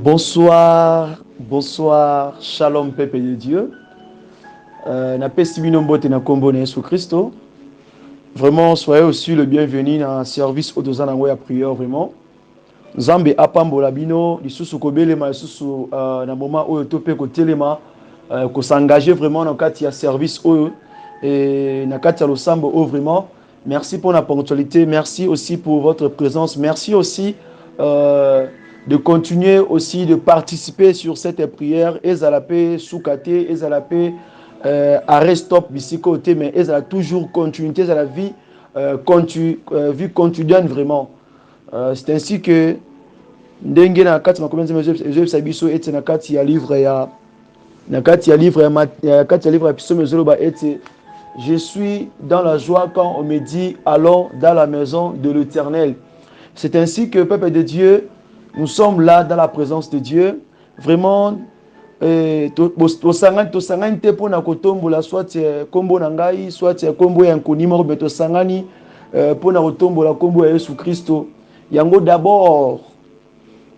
Bonsoir, bonsoir, shalom peuple de Dieu. Na pesi bino mbote na kombo na Yesu Christo. Vraiment, soyez aussi le bienvenu dans le service autoza na ya prière vraiment. Nzambe apambola bino lisusu kobelema lisusu na moment oyo to pe ko telema ko s'engager vraiment dans kati ya service oyo et na kati ya losambo oyo vraiment. Merci pour la ponctualité, merci aussi pour votre présence, merci aussi de continuer aussi de participer sur cette prière. Ezalape soukate, ezalape arrêt stop bisiko te, mais ezala toujours continuité à la vie vie quotidienne vraiment. C'est ainsi que ndenge na kati na commencer mes sabiso et na kati ya livre ya na kati ya livre ya kati ya livre ya psaume zoloba et je suis dans la joie quand on me dit allons dans la maison de l'Éternel. C'est ainsi que peuple de Dieu, nous sommes là dans la présence de Dieu. Vraiment, tosangani te pona kotombola soit kombo na ngai, soit kombo ya nkonima mais tosangani pona kotombola kombo ya Yesu Kristo. Yango d'abord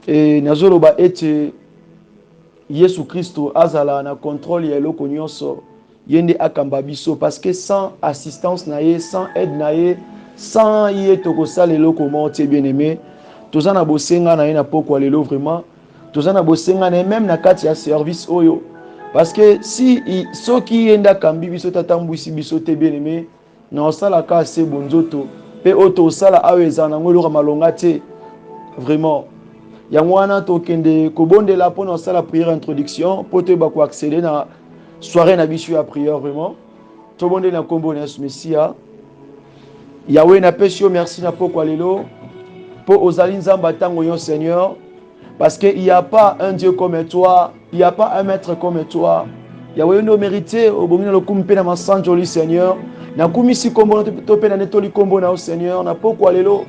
nazoloba ete Yesu Kristo azala na contrôle ya eloko nyonso yende akamba biso parce que sans assistance na ye, sans aide na ye, sans ye tokosala eloko monte bien-aimé. Tozana bosenga na ye na pokwa lelo vraiment. Tozana bosenga na même na kati ya service oyo. Parce que si soki yenda kambi biso tatambwisi biso te bien-aimé, na osala ka se bonzoto pe oto osala aweza na ngolo malonga te vraiment. Yango wana tokende kobondela pona osala prière introduction po te ba ko accéder na soirée na biso ya prière vraiment. Tobonde na kombo na Yesu Messia. Yahweh na pesio merci na pokwa lelo. Pour ozali nzamba tango yo Seigneur, parce qu'il n'y a pas un Dieu comme toi, il n'y a pas un maître comme toi. Yahweh nous mérité au bon le kumpe na masanjoli Seigneur. Na kumisi kombo to pe na netoli kombo na Seigneur, na pokwa lelo.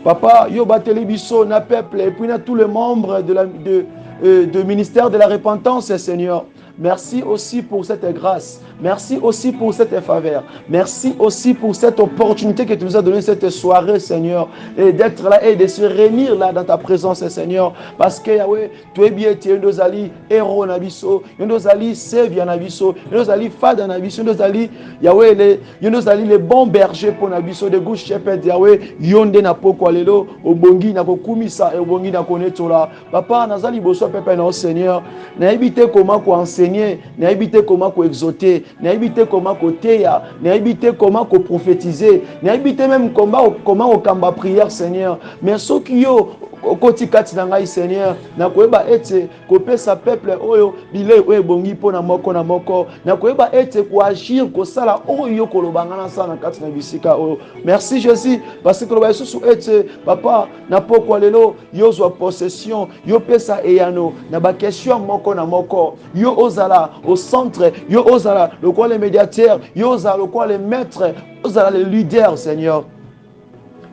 Papa, yo bateli biso na peuple et puis na tous les membres de ministère de la repentance Seigneur. Merci aussi pour cette grâce. Merci aussi pour cette faveur. Merci aussi pour cette opportunité que tu nous as donnée cette soirée, Seigneur. Et d'être là et de se réunir là dans ta présence, Seigneur. Parce que Yahweh, tu es bien, tu es nos alliés, héros nabiso, nos alliés, sévia nabiso, nos alliés, fada nabiso, nos alliés, Yahweh, nos alliés, les bons bergers pour nabiso, de gauche shepherd, Yahweh, yonde na poko lelo, obongi na kokumisa, et obongi na konetola. Papa, nazali boso pepe na Seigneur. Na éviter comment ko enseigner, na éviter comment ko exhorter. Na éviter comment côté na éviter comment prophétiser, na éviter même comment au kamba prière Seigneur. Mais ceux qui yo okoti kati na ngai Seigneur na koyeba ete kopesa peuple oyo bile oyo bongi pona moko na moko na koyeba ete ko agir ko sala oyo kolobanga na sana kati na bisika oyo. Merci Jésus parce que loba susu ete papa na pokwa lelo yo zwa possession yo pesa eyano na ba question moko na moko yo ozala au centre yo ozala le quoi les médiateurs yo ozala le quoi les maîtres ozala les leaders Seigneur.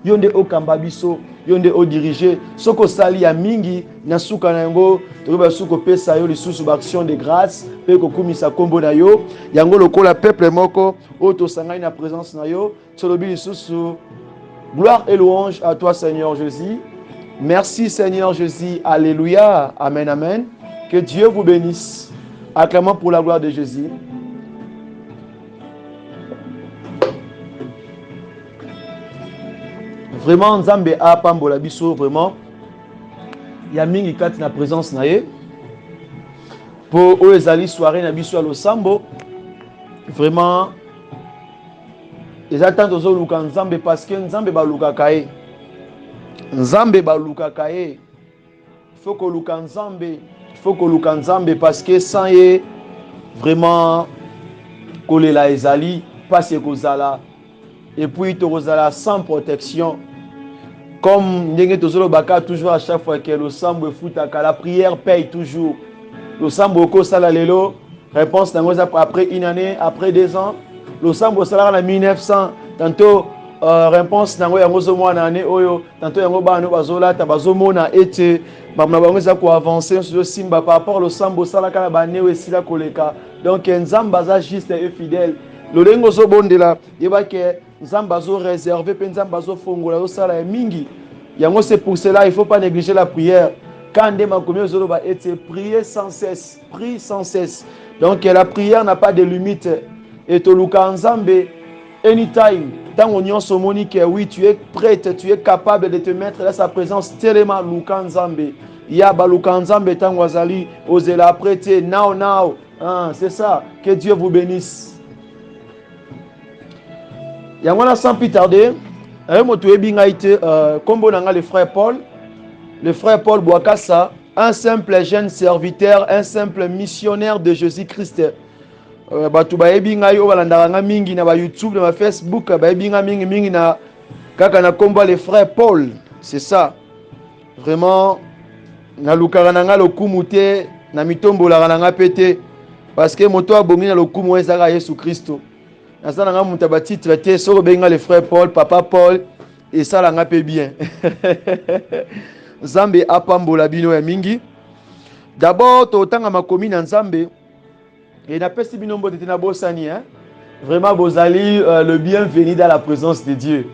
Yonde okamba biso yonde o diriger soko sali ya mingi na suka na yango toba suko pesa yo lisusu ba action de grâce pe ko kumisa kombo na yo yango lokola peuple moko oto sangani na présence na yo tolobi lisusu. Gloire et louange à toi Seigneur Jésus. Merci Seigneur Jésus. Alléluia. Amen amen. Que Dieu vous bénisse. Acclamons pour la gloire de Jésus. Vraiment Nzambe a pambola biso vraiment ya mingi kati na présence na ye pour ezali soirée na biso ya losambo vraiment ezata tozo luka Nzambe parce que Nzambe ba luka kae Nzambe ba luka kae faut que luka Nzambe parce que sans ye vraiment kolela ezali passe kozala et puis tozala sans protection. Comme ndenge tozolo baka toujours à chaque fois que le sambo futaka la prière paye toujours. Le sambo ko sala lelo réponse nangoza après une année, après 2 ans. Le sambo sala en 1900 tantôt réponse nango yango zo mwana année oyo tantôt yango bano bazola ta bazomona ete bamna bango za ko avancer sur simba par rapport le sambo sala kala bané esila koleka. Donc nzamba za juste et fidèle. Le lengo zo bondela yeba ke Nzamba zo réservé pe nzamba zo fongola zo sala mingi. Yango c'est pour cela il faut pas négliger la prière. Quand ma communauté va être prier sans cesse, prie sans cesse. Donc la prière n'a pas de limite. Et to luka nzambe anytime. Tant on y somoni que oui, tu es prête, tu es capable de te mettre dans sa présence tellement luka nzambe. Ya ba luka nzambe tant wazali ozela prêter now. Ah, c'est ça. Que Dieu vous bénisse. Yangwana sans plus tarder, kombo nanga le frère Paul. Le frère Paul Bouakassa, un simple jeune serviteur, un simple missionnaire de Jésus-Christ. Batu baebi ngai o balandaka mingi na ba YouTube, na ba Facebook, baebi mingi na kaka na kombo le frère Paul. C'est ça. Vraiment na lukaka nanga lokumu te, na mitombolaka nanga pete parce que moto abomi na lokumu ezaka Yesu Kristo. Na ça nanga muta ba titre te soko benga le frère Paul, papa Paul et ça la nga pe bien. Nzambe apambola bino ya mingi. D'abord totanga makomi na Nzambe et na pesi bino mbote na bosani hein. Vraiment bozali le bienvenu dans la présence de Dieu.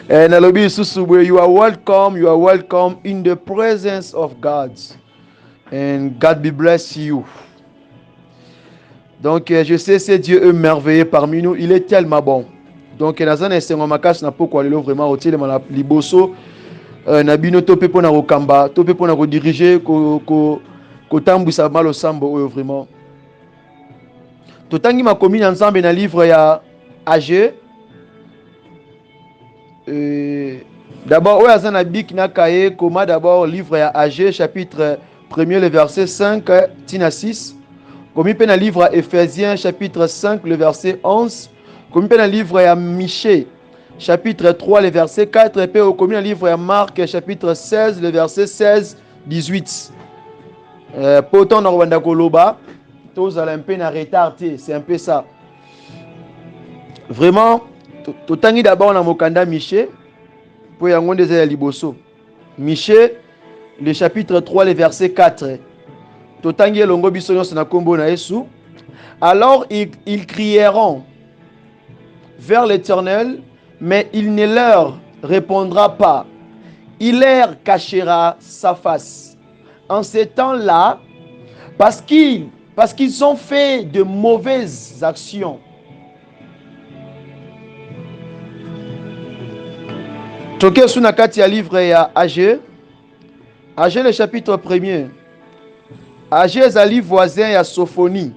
And alobi susubu, you are welcome in the presence of God. And God be bless you. Donc je sais c'est Dieu est merveilleux parmi nous, il est tellement bon. Donc nazana esengo makasi na poko lelo vraiment otile mala liboso na bino tope pona kokamba tope pona ko diriger ko tambwisa malo sambo oyo vraiment totangi makomi na Nzambe na livre ya AG d'abord oyo azana bik na kaye koma d'abord livre ya AG chapitre 1er le verset 5 tina 6 komi pe na livre ya Ephésiens chapitre 5 le verset 11 comme dans le livre de Michée, chapitre 3, le verset 4, et puis comme dans le livre de Marc, chapitre 16, le verset 16-18. Pourtant, dans le Koloba, tous allons un peu en retard, c'est un peu ça. Vraiment, tu tangi d'abord dans Mokanda Michée, pour y avoir des liboso. Michée, le chapitre 3, le verset 4. Tu tangi longo bisonyo na kombo na Yesu. Alors ils crieront vers l'Éternel, mais il ne leur répondra pas. Il leur cachera sa face. En ces temps-là, parce qu'ils ont fait de mauvaises actions. Toke sunakati ya livre ya AG, AG le chapitre 1er. AG ezali voisin ya Sophonie.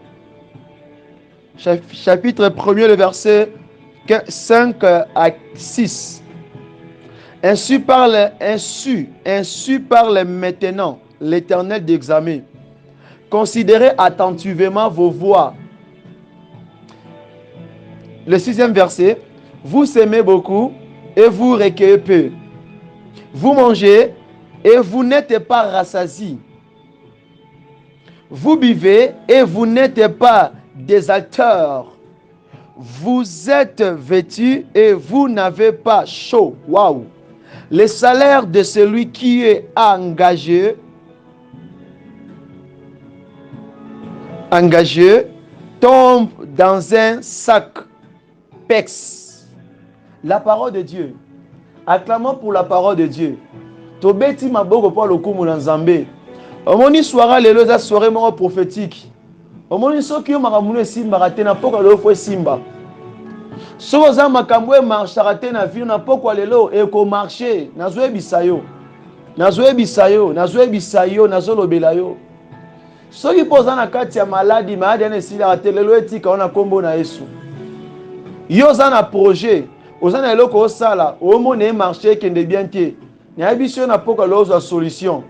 Chapitre 1er, le verset 5 à 6. Ainsi parle maintenant l'Éternel d'examen. Considérez attentivement vos voies. Le 6e verset. Vous semez beaucoup et vous recueillez peu. Vous mangez et vous n'êtes pas rassasiés. Vous buvez et vous n'êtes pas désalteurs. Vous êtes vêtus et vous n'avez pas chaud. Waouh! Le salaire de celui qui est engagé tombe dans un sac pex. La parole de Dieu. Acclamons pour la parole de Dieu. Tobeti maboko pour le kumu na Nzambe. Omoni soira lelo za soirée mo prophétique. Omoni soki yo makamunu simba kate na poko lelo fo simba. Soko za makambu e marchera te na vie na poko lelo e ko marcher nazo bisayo. Nazo bisayo nazo lobela yo. Soki poza na kati ya maladi na sila te lelo etika ona kombo na Yesu. Yo za na projet, oza na eloko osala, omone marcher kende bien te. Na biso na poko lelo za solution.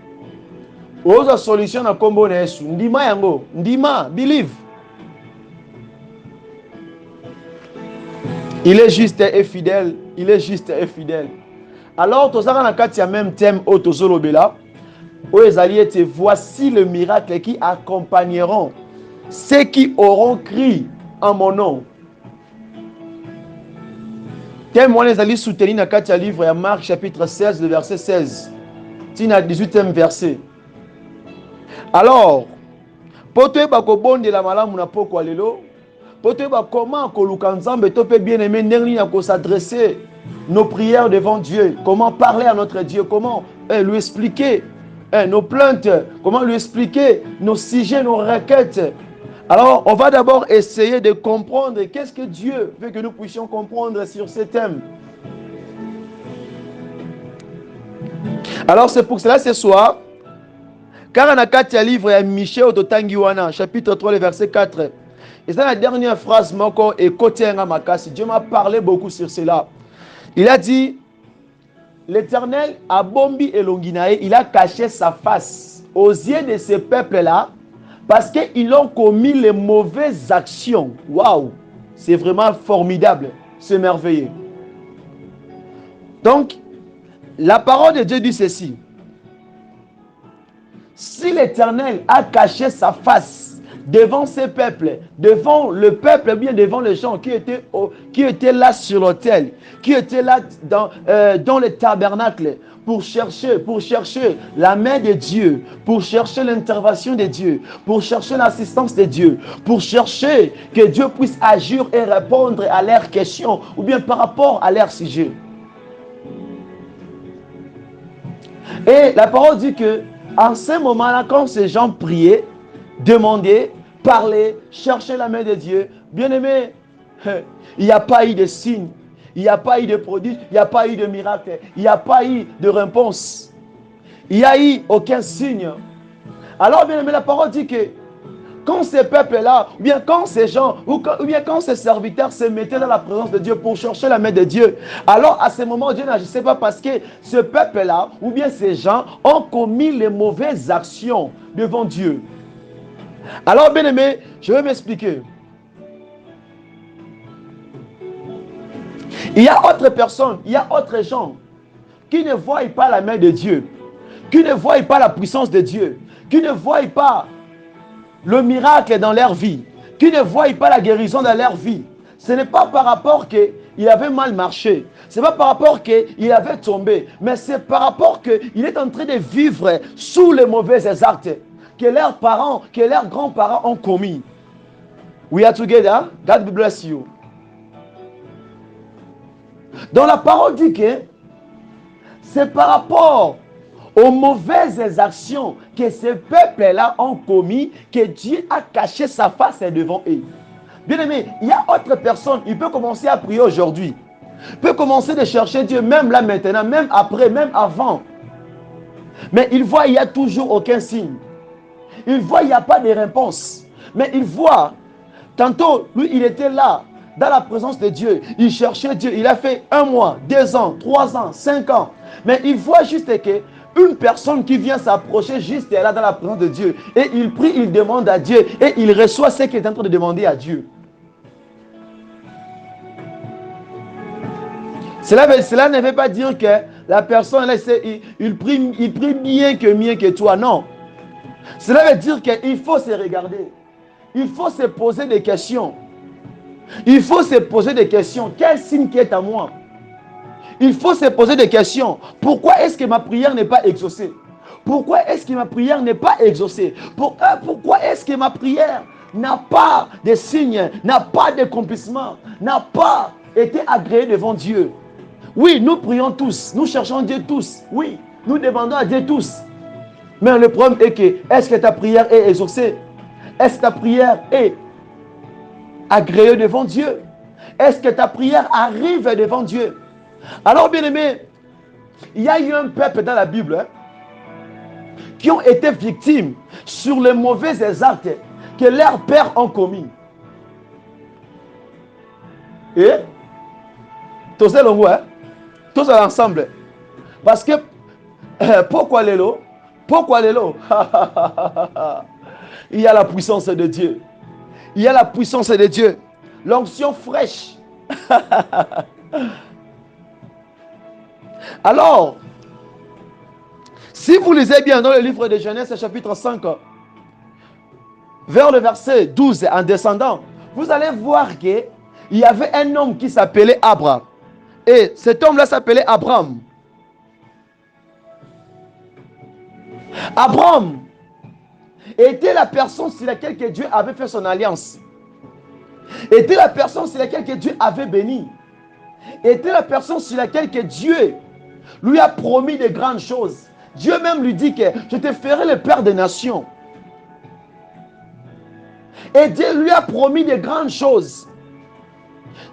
Oza solution na kombo na Yesu. Ndima yango, ndima, believe. Il est juste et fidèle. Il est juste et fidèle. Alors, tu as kati ya même thème au tozolobela. O ezali ete voici le miracle qui accompagneront ceux qui auront crié en mon nom. Thème on ezali soutenu na kati ya livre ya Marc chapitre 16 le verset 16. Tina 18e verset. Alors, pour te ba ko bonde la malamu na poko lelo. Pour te dire comment Nzambe peut bien aimer s'adresser nos prières devant Dieu, comment parler à notre Dieu, comment lui expliquer nos plaintes, comment lui expliquer nos sujets, nos requêtes. Alors, on va d'abord essayer de comprendre qu'est-ce que Dieu veut que nous puissions comprendre sur ces thèmes. Alors, c'est pour cela ce soir, car on a 4 livres à Michel Ototangiwana, chapitre 3, le verset 4. Et c'est la dernière phrase, et côté Makasi. Dieu m'a parlé beaucoup sur cela. Il a dit, l'Éternel a bombi et Longinae, il a caché sa face aux yeux de ce peuple-là, parce qu'ils ont commis les mauvaises actions. Waouh! C'est vraiment formidable, c'est merveilleux. Donc, la parole de Dieu dit ceci. Si l'Éternel a caché sa face devant ces peuples, devant le peuple, bien devant les gens qui étaient là sur l'autel, qui étaient là dans le tabernacle, pour chercher la main de Dieu, pour chercher l'intervention de Dieu, pour chercher l'assistance de Dieu, pour chercher que Dieu puisse agir et répondre à leurs questions, ou bien par rapport à leur sujet. Et la parole dit que en ce moment-là, quand ces gens priaient, demandaient, parlaient, cherchaient la main de Dieu, bien aimé, il n'y a pas eu de signe, il n'y a pas eu de prodige, il n'y a pas eu de miracle, il n'y a pas eu de réponse. Il n'y a eu aucun signe. Alors, bien aimé, la parole dit que quand ces peuples-là, ou bien quand ces gens, ou bien quand ces serviteurs se mettaient dans la présence de Dieu pour chercher la main de Dieu, alors à ce moment, Dieu n'agissait pas parce que ce peuple-là, ou bien ces gens, ont commis les mauvaises actions devant Dieu. Alors, bien aimé, je vais m'expliquer. Il y a autres personnes, il y a autres gens qui ne voient pas la main de Dieu, qui ne voient pas la puissance de Dieu, qui ne voient pas le miracle dans leur vie, qui ne voient pas la guérison dans leur vie. Ce n'est pas par rapport qu'il avait mal marché, ce n'est pas par rapport qu'il avait tombé, mais c'est par rapport qu'il est en train de vivre sous les mauvais actes que leurs parents, que leurs grands-parents ont commis. We are together. God bless you. Donc la parole dit que c'est par rapport aux mauvaises actions que ces peuples-là ont commis que Dieu a caché sa face devant eux. Bien aimé, il y a autre personne, il peut commencer à prier aujourd'hui. Il peut commencer de chercher Dieu, même là maintenant, même après, même avant. Mais il voit, il n'y a toujours aucun signe. Il voit, il n'y a pas de réponse. Mais il voit, tantôt, lui, il était là, dans la présence de Dieu. Il cherchait Dieu. Il a fait 1 mois, 2 ans, 3 ans, 5 ans. Mais il voit juste que une personne qui vient s'approcher juste là dans la présence de Dieu. Et il prie, il demande à Dieu. Et il reçoit ce qu'il est en train de demander à Dieu. Cela ne veut pas dire que la personne, là, il prie bien que toi. Non. Cela veut dire qu'il faut se regarder. Il faut se poser des questions. Il faut se poser des questions. Quel signe qui est à moi? Il faut se poser des questions. Pourquoi est-ce que ma prière n'est pas exaucée? Pourquoi est-ce que ma prière n'est pas exaucée? Pourquoi est-ce que ma prière n'a pas de signe, n'a pas d'accomplissement, n'a pas été agréée devant Dieu? Oui, nous prions tous, nous cherchons Dieu tous. Oui, nous demandons à Dieu tous. Mais le problème est que, est-ce que ta prière est exaucée? Est-ce que ta prière est agréée devant Dieu? Est-ce que ta prière arrive devant Dieu? Alors, bien aimé, il y a eu un peuple dans la Bible qui ont été victimes sur les mauvais actes que leurs pères ont commis. Et tous tous ensemble. Parce que pourquoi l'élo? Pourquoi l'élo? Il y a la puissance de Dieu. Il y a la puissance de Dieu. L'onction fraîche. Alors, si vous lisez bien dans le livre de Genèse, chapitre 5, vers le verset 12, en descendant, vous allez voir qu'il y avait un homme qui s'appelait Abraham. Et cet homme-là s'appelait Abraham. Abraham était la personne sur laquelle que Dieu avait fait son alliance. Était la personne sur laquelle que Dieu avait béni. Était la personne sur laquelle que Dieu lui a promis de grandes choses. Dieu même lui dit que je te ferai le père des nations. Et Dieu lui a promis de grandes choses.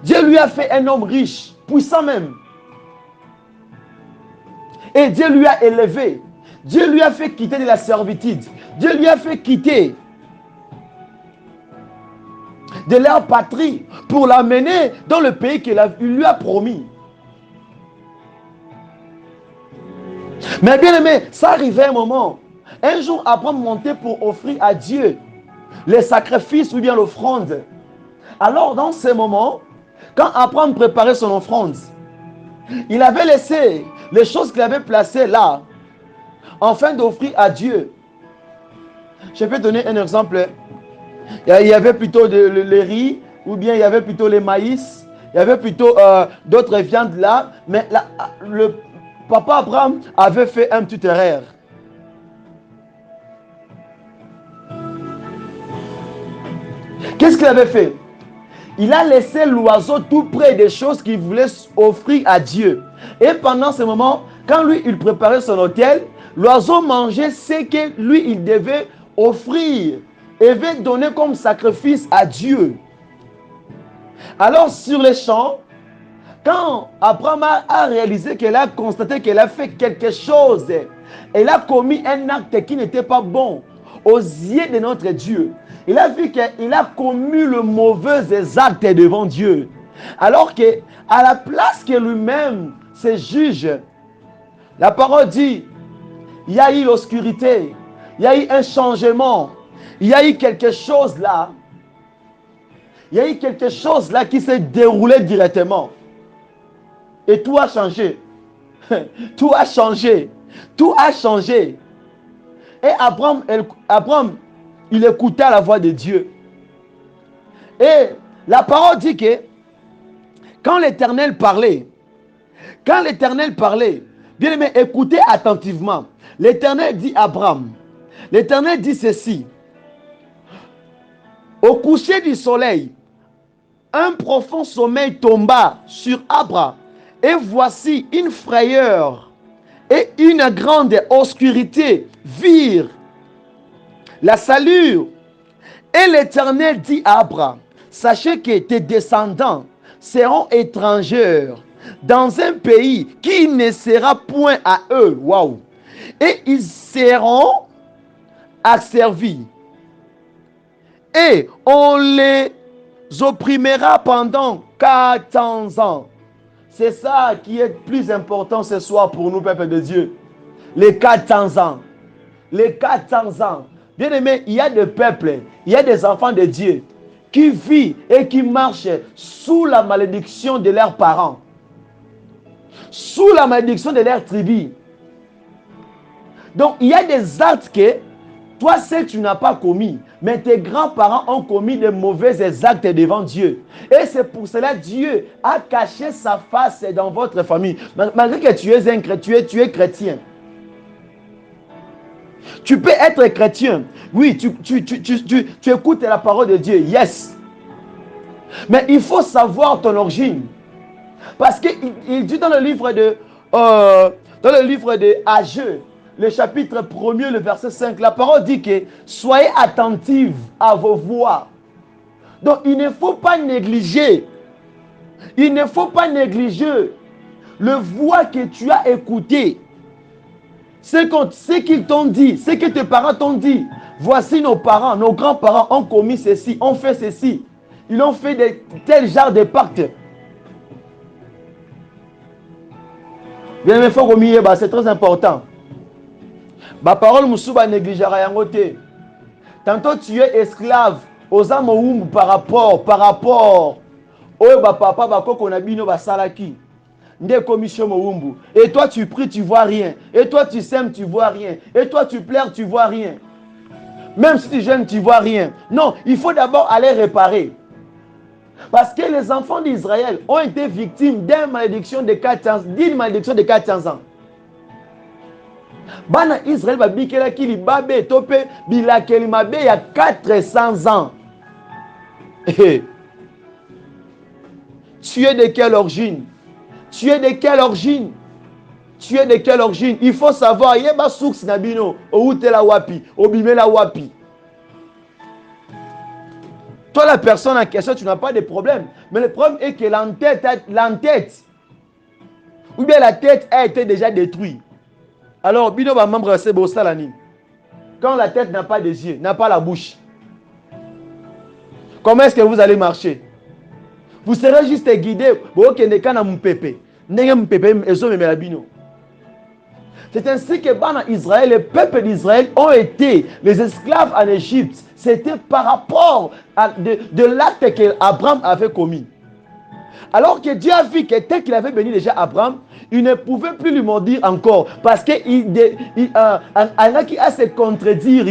Dieu lui a fait un homme riche, puissant même. Et Dieu lui a élevé. Dieu lui a fait quitter de la servitude. Dieu lui a fait quitter de leur patrie pour l'amener dans le pays qu'il lui a promis. Mais bien aimé, ça arrivait un moment. Un jour, Abraham montait pour offrir à Dieu les sacrifices ou bien l'offrande. Alors, dans ces moments, quand Abraham préparait son offrande, il avait laissé les choses qu'il avait placées là, afin d'offrir à Dieu. Je peux donner un exemple. Il y avait plutôt le riz, ou bien il y avait plutôt les maïs, il y avait plutôt d'autres viandes là, mais le papa Abraham avait fait un petit erreur. Qu'est-ce qu'il avait fait? Il a laissé l'oiseau tout près des choses qu'il voulait offrir à Dieu. Et pendant ce moment, quand lui, il préparait son autel, l'oiseau mangeait ce que lui, il devait offrir et devait donner comme sacrifice à Dieu. Alors, sur les champs, quand Abraham a réalisé qu'elle a constaté qu'elle a fait quelque chose, elle a commis un acte qui n'était pas bon aux yeux de notre Dieu. Il a vu qu'il a commis le mauvais acte devant Dieu. Alors que, à la place que lui-même se juge, la parole dit, il y a eu l'obscurité, il y a eu un changement, il y a eu quelque chose là. Il y a eu quelque chose là qui s'est déroulé directement. Et tout a changé. Tout a changé. Tout a changé. Et Abraham, il écoutait la voix de Dieu. Et la parole dit que quand l'Éternel parlait, bien aimé, écoutez attentivement. L'Éternel dit à Abraham, l'Éternel dit ceci: au coucher du soleil, un profond sommeil tomba sur Abraham, et voici une frayeur et une grande obscurité virent la salure. Et l'Éternel dit à Abraham, sachez que tes descendants seront étrangers dans un pays qui ne sera point à eux. Waouh! Et ils seront asservis. Et on les opprimera pendant 400 ans. C'est ça qui est plus important ce soir pour nous, peuple de Dieu. Les 400 ans. Les 400 ans. Bien aimé, il y a des peuples, il y a des enfants de Dieu qui vivent et qui marchent sous la malédiction de leurs parents. Sous la malédiction de leur tribu. Donc, il y a des actes que toi, seul, tu n'as pas commis. Mais tes grands-parents ont commis de mauvais actes devant Dieu. Et c'est pour cela que Dieu a caché sa face dans votre famille. Malgré que tu es un chrétien, tu es chrétien. Tu peux être chrétien. Oui, tu écoutes la parole de Dieu. Yes. Mais il faut savoir ton origine. Parce qu'il dit dans le livre de Ageu, le chapitre 1er, le verset 5, la parole dit que soyez attentifs à vos voix. Donc il ne faut pas négliger. Il ne faut pas négliger le voix que tu as écouté. Ce qu'ils t'ont dit, ce que tes parents t'ont dit. Voici nos parents, nos grands-parents ont commis ceci, ont fait ceci. Ils ont fait tel genre de pacte. Bien aimé, faut remuer, c'est très important. Ma parole musuba négligera yangote. Tantôt tu es esclave aux âmes par rapport au papa bakoko na bino basalaki. Et toi tu pries, tu vois rien. Et toi tu sèmes, tu vois rien. Et toi tu pleures, tu vois rien. Même si tu jeûnes, tu vois rien. Non, il faut d'abord aller réparer. Parce que les enfants d'Israël ont été victimes d'une malédiction de 400 ans. Bana Israël va bikela kili babe tope bilakeli mabe ya 400 ans. Tu es de quelle origine? Tu es de quelle origine? tu es de quelle origine? Il faut savoir, il y a une source nabino, où tu es la wapi, au bimé la wapi. Toi, la personne en question, tu n'as pas de problème. Mais le problème est que l'entête, ou bien la tête a été déjà détruite. Alors, bino va membre c'est beau salani. Quand la tête n'a pas des yeux, n'a pas la bouche, comment est-ce que vous allez marcher? Vous serez juste guidé. C'est ainsi que Israël, le peuple d'Israël ont été les esclaves en Égypte. C'était par rapport à de l'acte qu'Abraham avait commis. Alors que Dieu a vu que tel qu'il avait béni déjà Abraham, il ne pouvait plus lui maudire encore. Parce qu'il a se contredire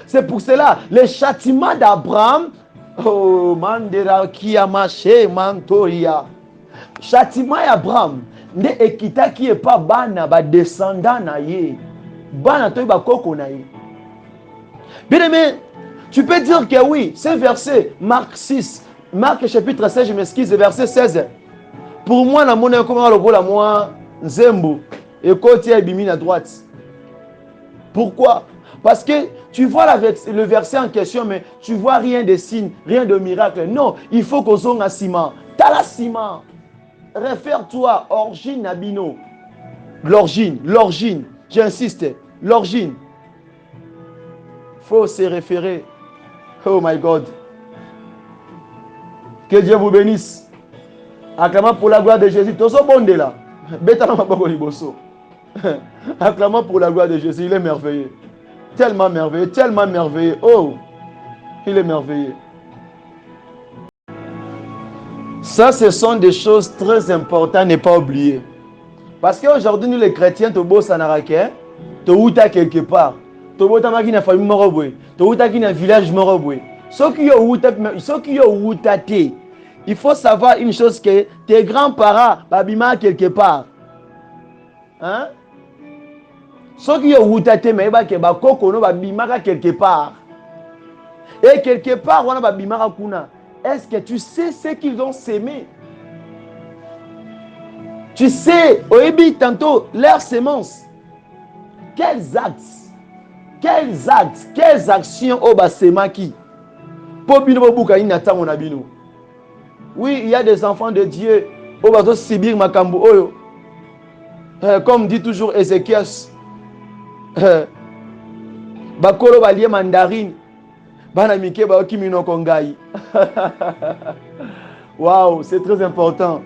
c'est pour cela, le châtiment d'Abraham, oh, mandera qui a marché, mantoria. Châtiment d'Abraham, ne ekita qui est pas bana, ba descendant na ye. Bana toi ba koko na ye. Bien aimé, tu peux dire que oui, ce verset, Marc 6, Marc chapitre 16, je m'excuse, verset 16. Pour moi, na mona comment le la moi, Zembo, et côté Abimine à droite. Pourquoi? Parce que tu vois le verset en question, mais tu vois rien de signe, rien de miracle. Non, il faut qu'on soit un ciment. T'as la ciment. Réfère-toi, origine Nabino. L'origine, j'insiste, l'origine. Faut se référer. Oh my God. Que Dieu vous bénisse. Acclamons pour la gloire de Jésus. Toso bonde là. Bétana maboko liboso. Acclamons pour la gloire de Jésus. Il est merveilleux. Tellement merveilleux, tellement merveilleux. Oh, il est merveilleux. Ça, ce sont des choses très importantes à ne pas oublier. Parce qu'aujourd'hui, nous les chrétiens, tu bosses en Araké, tu outa quelque part. Tu bosses dans une famille moroboué. Tu outa dans un village moroboué. Ceux qui ont outa, il faut savoir une chose que tes grands-parents, babima quelque part. Hein? Ceux qui ont outé, mais ils ont quelque part. Et quelque part, on a kuna. Est-ce que tu sais ce qu'ils ont sémé? Tu sais, oebi tantôt, leur sémence. Quels actes, quelles actions au basemaki? Oui, il y a des enfants de Dieu. Au bateau Sibir Makambu Oyo. Comme dit toujours Ézéchias. Bakolo balie mandarine. Bana mike ba okimino kongai. Waouh, c'est très important.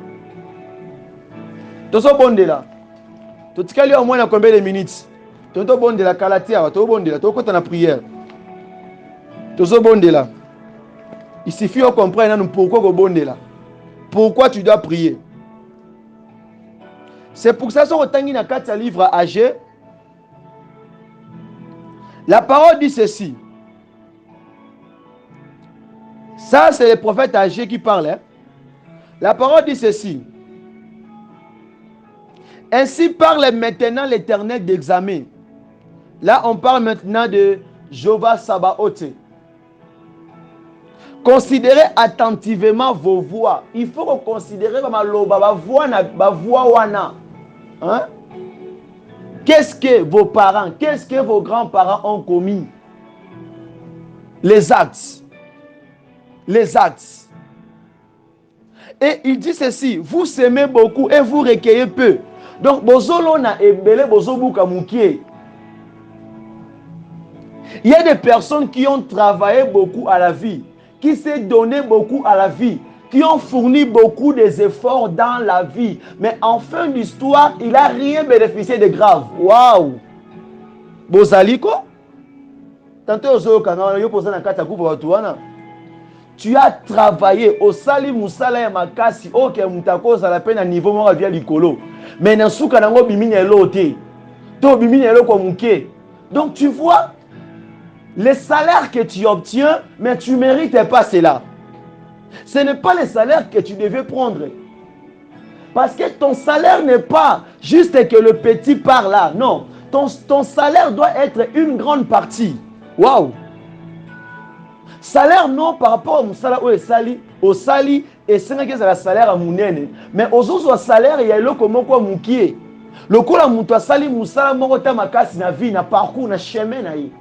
Toso bonde là. Totikali au moins na combien de minutes? Tonto bonde la kalatia, to bonde là, to kota na prière. Toso bonde là. Il suffit de comprendre pourquoi go bonde là. Pourquoi tu dois prier? C'est pour ça que sur tangi na 4 livres Agé. La parole dit ceci. Ça, c'est le prophète Agé qui parle. Hein? La parole dit ceci. Ainsi parle maintenant l'Éternel d'examen. Là, on parle maintenant de Jéhovah Sabaoth. Considérez attentivement vos voix. Il faut considérer ma voix wana. Hein? Qu'est-ce que vos parents, qu'est-ce que vos grands-parents ont commis? Les actes. Les actes. Et il dit ceci, vous semez beaucoup et vous recueillez peu. Donc, bozolona ebele bozobuka mukie. Il y a des personnes qui ont travaillé beaucoup à la vie, qui s'est donné beaucoup à la vie, qui ont fourni beaucoup des efforts dans la vie. Mais en fin d'histoire, il n'a rien bénéficié de grave. Waouh! Bozaliko? Tantôt, tu as travaillé au sali musala ya makasi ok mutakoza la peine à niveau moko via likolo. Mais na suka nango bimini elote. To bimini eloko muke. Donc tu vois les salaires que tu obtiens, mais tu ne mérites pas cela. Ce n'est pas le salaire que tu devais prendre. Parce que ton salaire n'est pas juste que le petit part là. Non. Ton salaire doit être une grande partie. Waouh! Salaire non par rapport au salaire au sali et c'est un salaire à mounene mais ozozo salaire il y a le comment quoi mukie le kola muto asali musala moko ta makasi na vie na parcours na chemin na yi.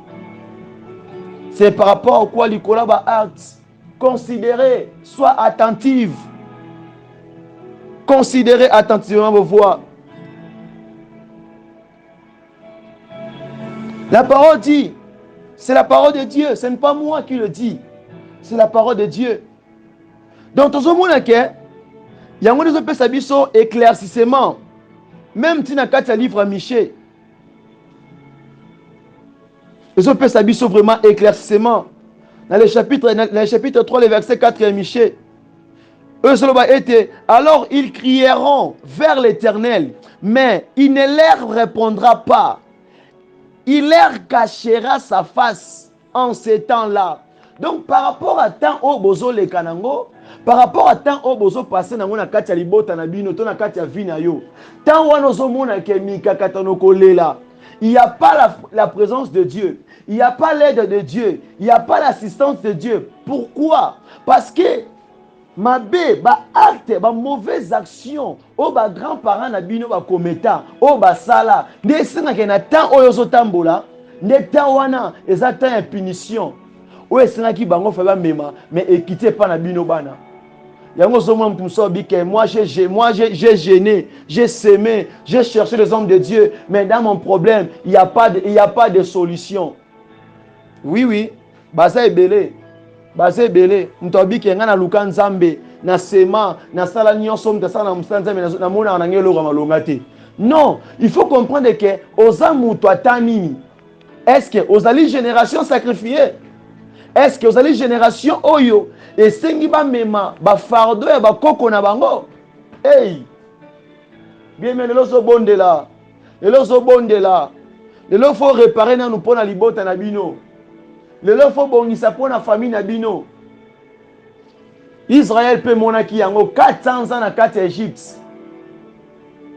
C'est par rapport au quoi l'ikola ba acte considérez, sois attentive. Considérez attentivement vos voix. La parole dit, c'est la parole de Dieu, ce n'est pas moi qui le dis, c'est la parole de Dieu. Donc, tout ce monde il y a un peu sabiso éclaircissement. Même si tu as livre à Miché, ils ont sabiso vraiment éclaircissement. Dans le chapitre 3, le verset 4 et Miché. Eux, alors ils crieront vers l'Éternel, mais il ne leur répondra pas. Il leur cachera sa face en ces temps-là. Donc, par rapport à temps au bozo le kanango, par rapport à temps au bozo passé na mona katia libota na bino to na katia vina yo. Tant wana zo mona ke mika katanoko lela. Il n'y a pas la présence de Dieu. Il n'y a pas l'aide de Dieu. Il n'y a pas l'assistance de Dieu. Pourquoi? Parce que mabe ba acte ba mauvaise action o ba grand-parents na bino ba kometa o ba sala nde senga ke na temps oyo zo tambola nde temps wana eza temps ya punition o senga ki bango fa ba mema mais équité pas na bino bana yango zo mwa mtumso bike moi j'ai gêné, j'ai semé, j'ai cherché les hommes de Dieu mais dans mon problème il y a pas de solution. Oui baza ebele Basé belé, mtobi ke ngana luka nzambe na sema na sala nyonso mtasa na msanzambe na mona na ngelo ga malonga te. Non, il faut comprendre que oza muto atanini. Est-ce que ozali génération sacrifiée? Est-ce que ozali génération oyo esengi ba mema ba fardo ya ba koko na bango? Hey. Bien mais lelo so bondela. Lelo so bondela. Lelo faut réparer na nous pona libota na bino. Le faut bongisa pour la famille na bino. Israël peut monaki yango 400 ans na 4 Égypte.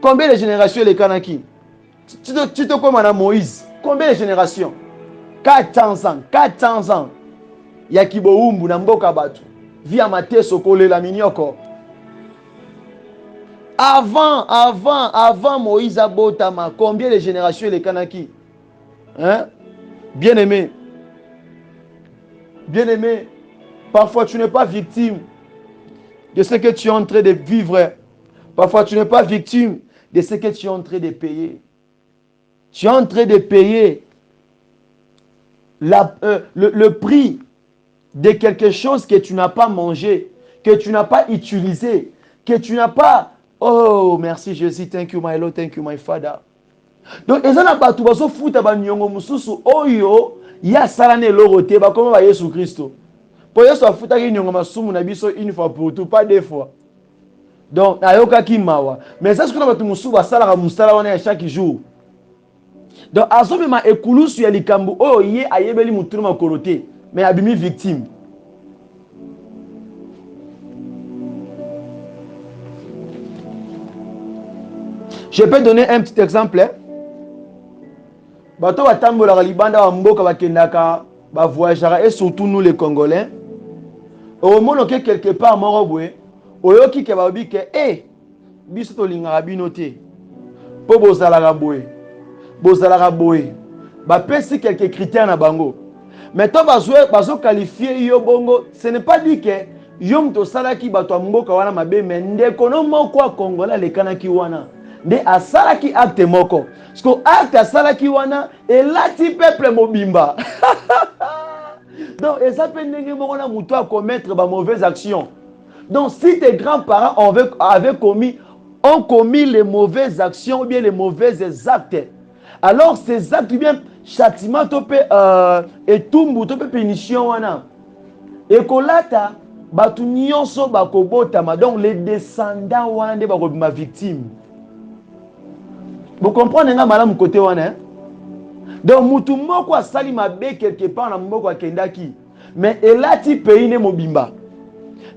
Combien de générations les kanaki? Tu te comme à Moïse. Combien de générations? 400 ans. Yakibo umbu na mboka batu. Via mateso kole la minyoko. Avant Moïse abotama, combien de générations les kanaki? Hein? Bien-aimé. Bien-aimé, parfois tu n'es pas victime de ce que tu es en train de vivre. Parfois tu n'es pas victime de ce que tu es en train de payer. Tu es en train de payer le prix de quelque chose que tu n'as pas mangé, que tu n'as pas utilisé, que tu n'as pas... Oh, merci Jésus, thank you my Lord, thank you my Father. Donc, ils ont pas tout baso futa ba nyongo mususu oyo ya salane lorote ba comme ba Yesu Christo. Pour Yesu afuta ki nyongo masumu na biso une fois pour tout, pas deux fois. Donc, ayoka ki mawa. Mais ça ce que na batu musu ba sala ka musala wana chaque jour. Donc, azobe ma ekulusu ya likambu oyo ye ayebeli mutulu makolote, mais abimi victime. Je peux donner un petit exemple. Bato batambola libanda wa mboka bakendaka ba voyagera et surtout nous les Congolais. Au moment que quelque part morobwe, oyoki ke babi ke biso to linga bino te. Po bozala boye. Bozala boye. Ba pesi quelques critères na bango. Mais to bazo qualifier yo bongo, ce n'est pas dit que yo mto salaki bato mboka wana mabe mais ndeko no moko Congolais le kanaki wana. De asalaki acte moko. Parce que acte asalaki wana elati peuple mobimba. Donc eza pendenge moko na muto a commettre ba mauvaise action. Donc si tes grands-parents ont commis les mauvaises actions ou bien les mauvais actes, alors ces actes bien châtiment topé et tumbu topé punition wana. Et kolata batu nyonso bakobotama donc les descendants wana de bakobima victime. Vous comprenez nga malamu côté wana hein? Donc mutu moko asali mabe quelque part na moko akendaki mais elati pays ne mobimba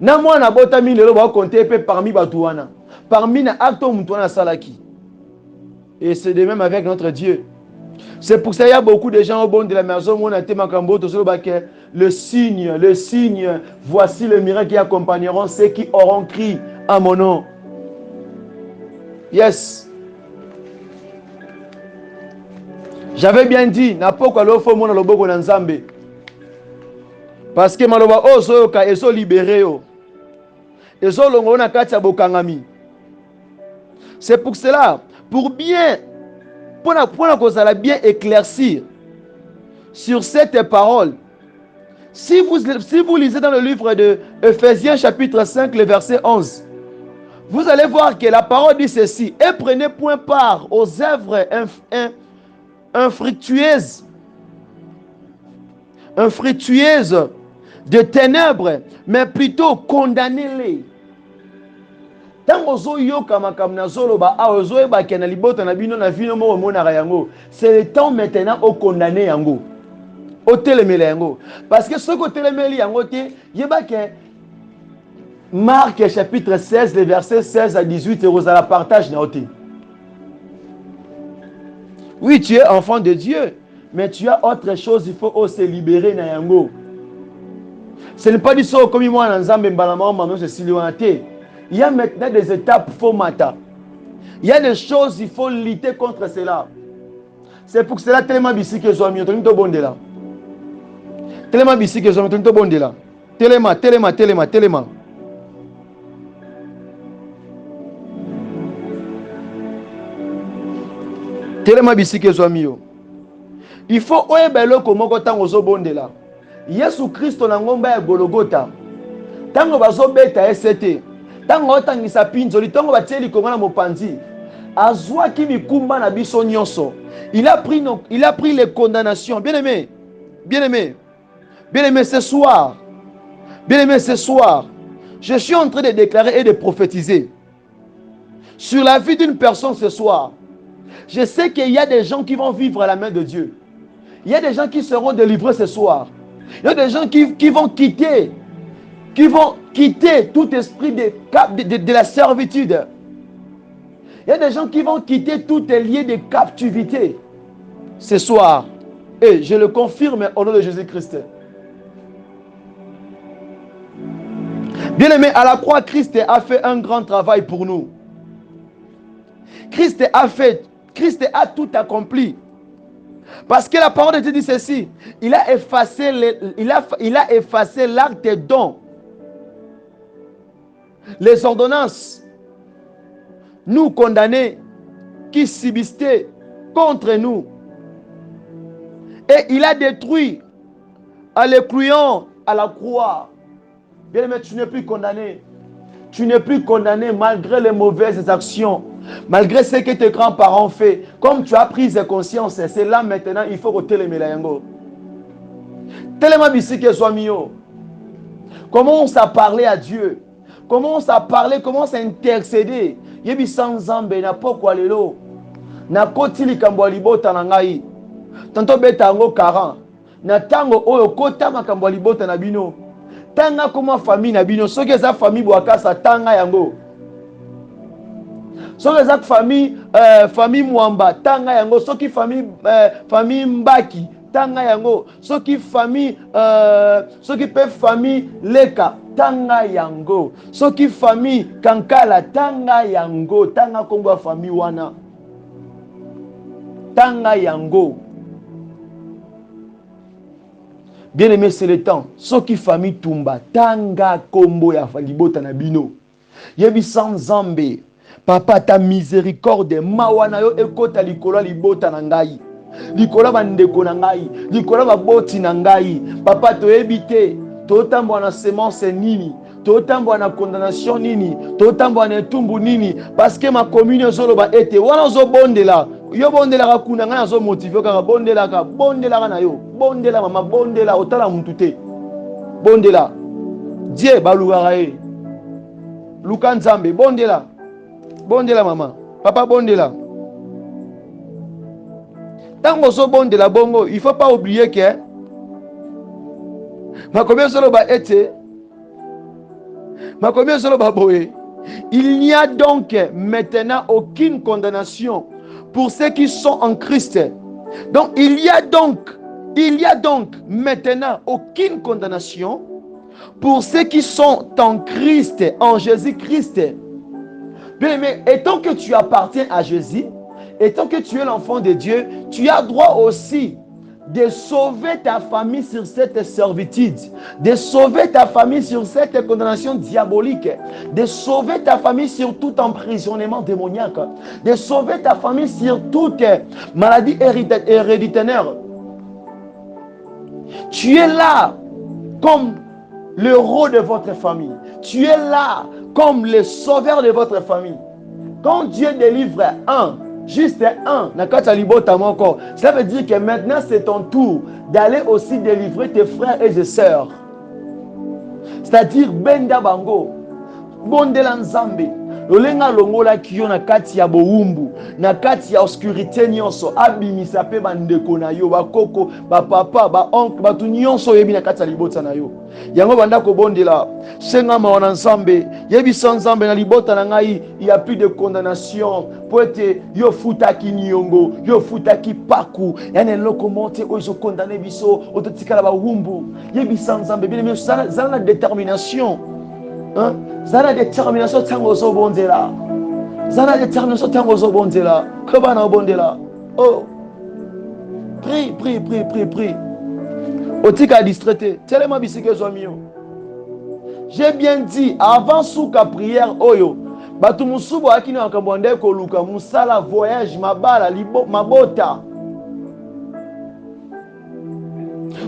na mwana botami lelo ba compter pe parmi batu wana parmi na acte mutu wana salaki. Et c'est de même avec notre Dieu. C'est pour ça qu'il y a beaucoup de gens au bon de la maison où on a été makambo to so ba ke le signe, voici le miracle qui accompagneront ceux qui auront crié à mon nom. Yes. J'avais bien dit, n'a pas quoi l'offre mon loboko na nzambe. Parce que maloba ozo ka ezo libéré yo. Ezo longo na kati ya bokangami. C'est pour cela, pour bien éclaircir sur cette parole. Si vous lisez dans le livre de Ephésiens chapitre 5, le verset 11, vous allez voir que la parole dit ceci: et prenez point part aux œuvres infructueuses de ténèbres, mais plutôt condamnez-les. C'est le temps maintenant au condamner yango, au télémele yango, parce que ce que télémele yango te yeba que Marc chapitre 16 les versets 16 à 18 et la partage na ote. Oui, tu es enfant de Dieu, mais tu as autre chose, il faut se libérer na yango. Ce n'est pas du tout comme moi dans Nzambe mbalama maman c'est silionaté. Il y a maintenant des étapes formata. Il y a des choses, il faut lutter contre cela. C'est pour cela tellement bisi que zoami to nto bondela. Tellement bisi que zoami to nto bondela. Tellement. Tellement bisi que zoami yo. Il faut oyebelo komoko tango zo bondela. Yesu Kristo na ngomba ya Golgotha. Tango bazo beta ST. Tango otangisa pinzoli, tango batieli konga na mopanzi. Azwa ki mikumba na biso nyonso. Il a pris les condamnations. Bien-aimé, ce soir, je suis en train de déclarer et de prophétiser sur la vie d'une personne ce soir. Je sais qu'il y a des gens qui vont vivre à la main de Dieu. Il y a des gens qui seront délivrés ce soir. Il y a des gens qui vont quitter tout esprit de la servitude. Il y a des gens qui vont quitter tout lié de captivité ce soir. Et je le confirme au nom de Jésus-Christ. Bien-aimé, à la croix, Christ a fait un grand travail pour nous. Christ a tout accompli. Parce que la parole de Dieu dit ceci: il a effacé l'acte don, les ordonnances, nous condamnés, qui subsistaient contre nous. Et il a détruit en les clouant à la croix. Bien aimé, tu n'es plus condamné. Tu n'es plus condamné malgré les mauvaises actions, malgré ce que tes grands-parents ont fait. Comme tu as pris conscience, c'est là maintenant, il faut que tu les yango. Tellement bisi que soit mio. Commence à parler à Dieu. Commence à parler, commence à intercéder. Yebi sans zambe na poko lelo. Na koti likambo libota na ngai. Tanto beta ngo 40. Na tango oyo kota makambo libota na bino. Tanga comme famille na bino, soki eza famille boakasa tanga yango. Soki eza famille mwamba tanga yango, soki famille mbaki tanga yango, soki famille leka tanga yango, soki famille kankala tanga yango, tanga kombo famille wana tanga yango. Bien aimé, c'est le temps. Soki famille tumba tanga kombo ya falibota na bino. Yebi sans zambe. Papa ta miséricorde mawana yo ekota likolo libota na ngai. Likolo bandeko na ngai, likolo baboti na ngai. Papa to ebite, to tambo na semence nini, to tambo na condamnation nini, to tambo na etumbu nini, parce que ma commune zoloba ete wana zo bondela. Yo bondela ka kuna ngana zo motiver ka bondela na yo. Bondela mama, bondela otala mutute. Bondela. Dieu baluga e. Luka Nzambe bondela. Bondela mama. Papa bondela. Tango so bondela bongo, il faut pas oublier que ma combien solo ba ete. Ma combien solo ba boé. Il n'y a donc maintenant aucune condamnation pour ceux qui sont en Christ. Donc il y a donc Il n'y a donc maintenant aucune condamnation pour ceux qui sont en Christ, en Jésus-Christ. Bien aimé, étant que tu appartiens à Jésus, étant que tu es l'enfant de Dieu, tu as droit aussi de sauver ta famille sur cette servitude, de sauver ta famille sur cette condamnation diabolique, de sauver ta famille sur tout emprisonnement démoniaque, de sauver ta famille sur toute maladie héréditaire. Tu es là comme le héros de votre famille. Tu es là comme le sauveur de votre famille. Quand Dieu délivre juste un, ça veut dire que maintenant c'est ton tour d'aller aussi délivrer tes frères et tes sœurs. C'est-à-dire Benda Bango, Bondela Nzambe, Lolenga longola kiyo na kati ya boumbu, na kati ya obscurité nyonso, abimisa pe bandeko na yo, bakoko, bapapa, baoncle, batu nyonso yebi na kati ya libota na yo. Yango banda ko bondela, senga mawana Nzambe, yebi sa Nzambe na libota na ngai, il y a plus de condamnation, po ete yo futaki nyongo, yo futaki paku, yana loko monte ozo condamné biso, ototikala ba wumbu, yebi sa Nzambe, bien aimé, ça la détermination. Hein? Zana détermination tango zo bondela. Zana détermination tango zo bondela. Kobana bondela. Oh. Prie. Otika distraité. Tellement bisike zo mio. J'ai bien dit avant souka prière oyo. Batu musubo akini wakambonde ko luka musala voyage mabala mabota.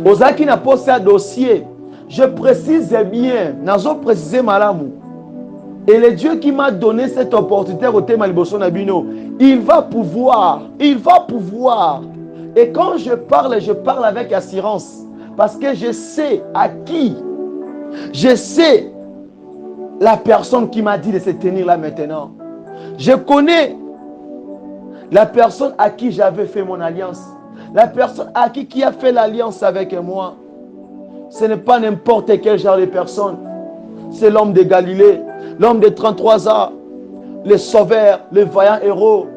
Ozaki na poste un dossier. Je précise bien, nazo préciser malamu. Et le Dieu qui m'a donné cette opportunité au thème Aliboso Nabino, il va pouvoir. Et quand je parle avec assurance. Parce que je sais à qui. Je sais la personne qui m'a dit de se tenir là maintenant. Je connais la personne à qui j'avais fait mon alliance. La personne à qui a fait l'alliance avec moi. Ce n'est pas n'importe quel genre de personne. C'est l'homme de Galilée, l'homme de 33 ans, le sauveur, le vaillant héros,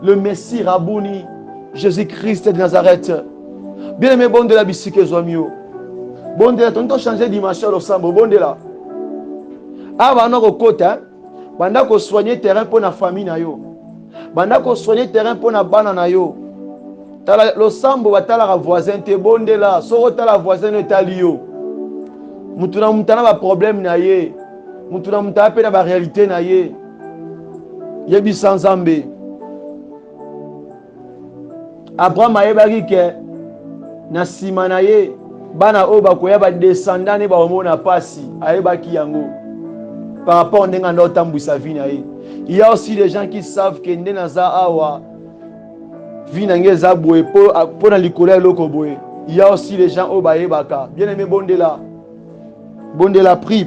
le Messie Rabouni, Jésus-Christ de Nazareth. Bien aimé, bon de la bisike Zomio. Bon de la, tu as changé dimension au sambo, bon de la. Ah, bah, on côté, banda ko soigner terrain pour la famille na yo. Banda ko soigner terrain pour la bana na yo. Le sambo batala la voisin te bonde la soro tala voisin etali yo mutuna mutana ba problème na ye mutuna mutana pe na ba réalité na ye yebi sans Nzambe. Abraham ayebaki ke na sima na ye bana o bakoya ba descendant ne ba omona pasi ayebaki yango par rapport ndenga ndo tambwisa vie na ye. Il y a aussi des gens qui savent que ndena za awa il y a aussi les gens au Baïbaka. Bien aimé Bondela. Bondela, prie.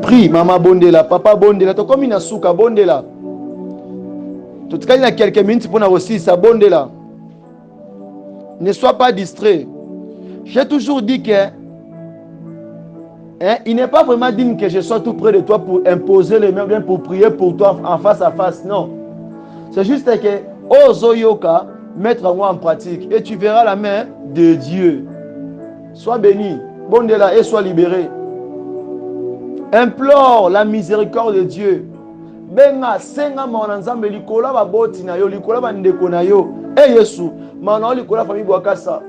Prie, maman Bondela, papa Bondela. Tu comme une souka Bondela. Tout cas, il y a quelques minutes pour nous aussi ça Bondela. Ne sois pas distrait. J'ai toujours dit que il n'est pas vraiment digne que je sois tout près de toi pour imposer les mains, bien pour prier pour toi en face à face. Non. C'est juste que, oh Zoyoka, mettre moi en pratique. Et tu verras la main de Dieu. Sois béni. Bon de là et sois libéré. Implore la miséricorde de Dieu. Benga, senga mananzambe likola ba boti na yo, likola ba ndeko na yo. Eh Yesu, mana likola famille Bwakasa.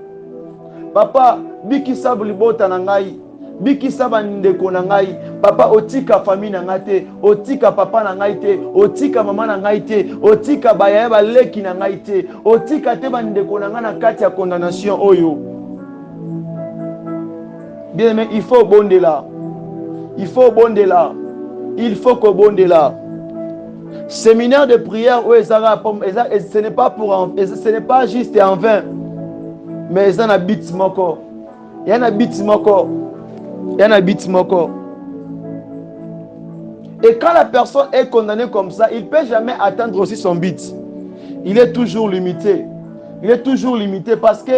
Papa, biki sabli bota na ngai. Bikisa bandeko na ngai papa otika famille na ngai te otika papa na ngai te otika mama na ngai te otika bayaya baleki na ngai te otika te bandeko na ngai na kati ya condamnation oyo. Bien aimé, il faut bonde là. Il faut que bonde là. Séminaire de prière où ce n'est pas ce n'est pas juste en vain. Mais ça n'a bit moko. Il y en a bit moko. Il y en a bit moko. Et quand la personne est condamnée comme ça, il ne peut jamais atteindre aussi son but. Il est toujours limité. Parce que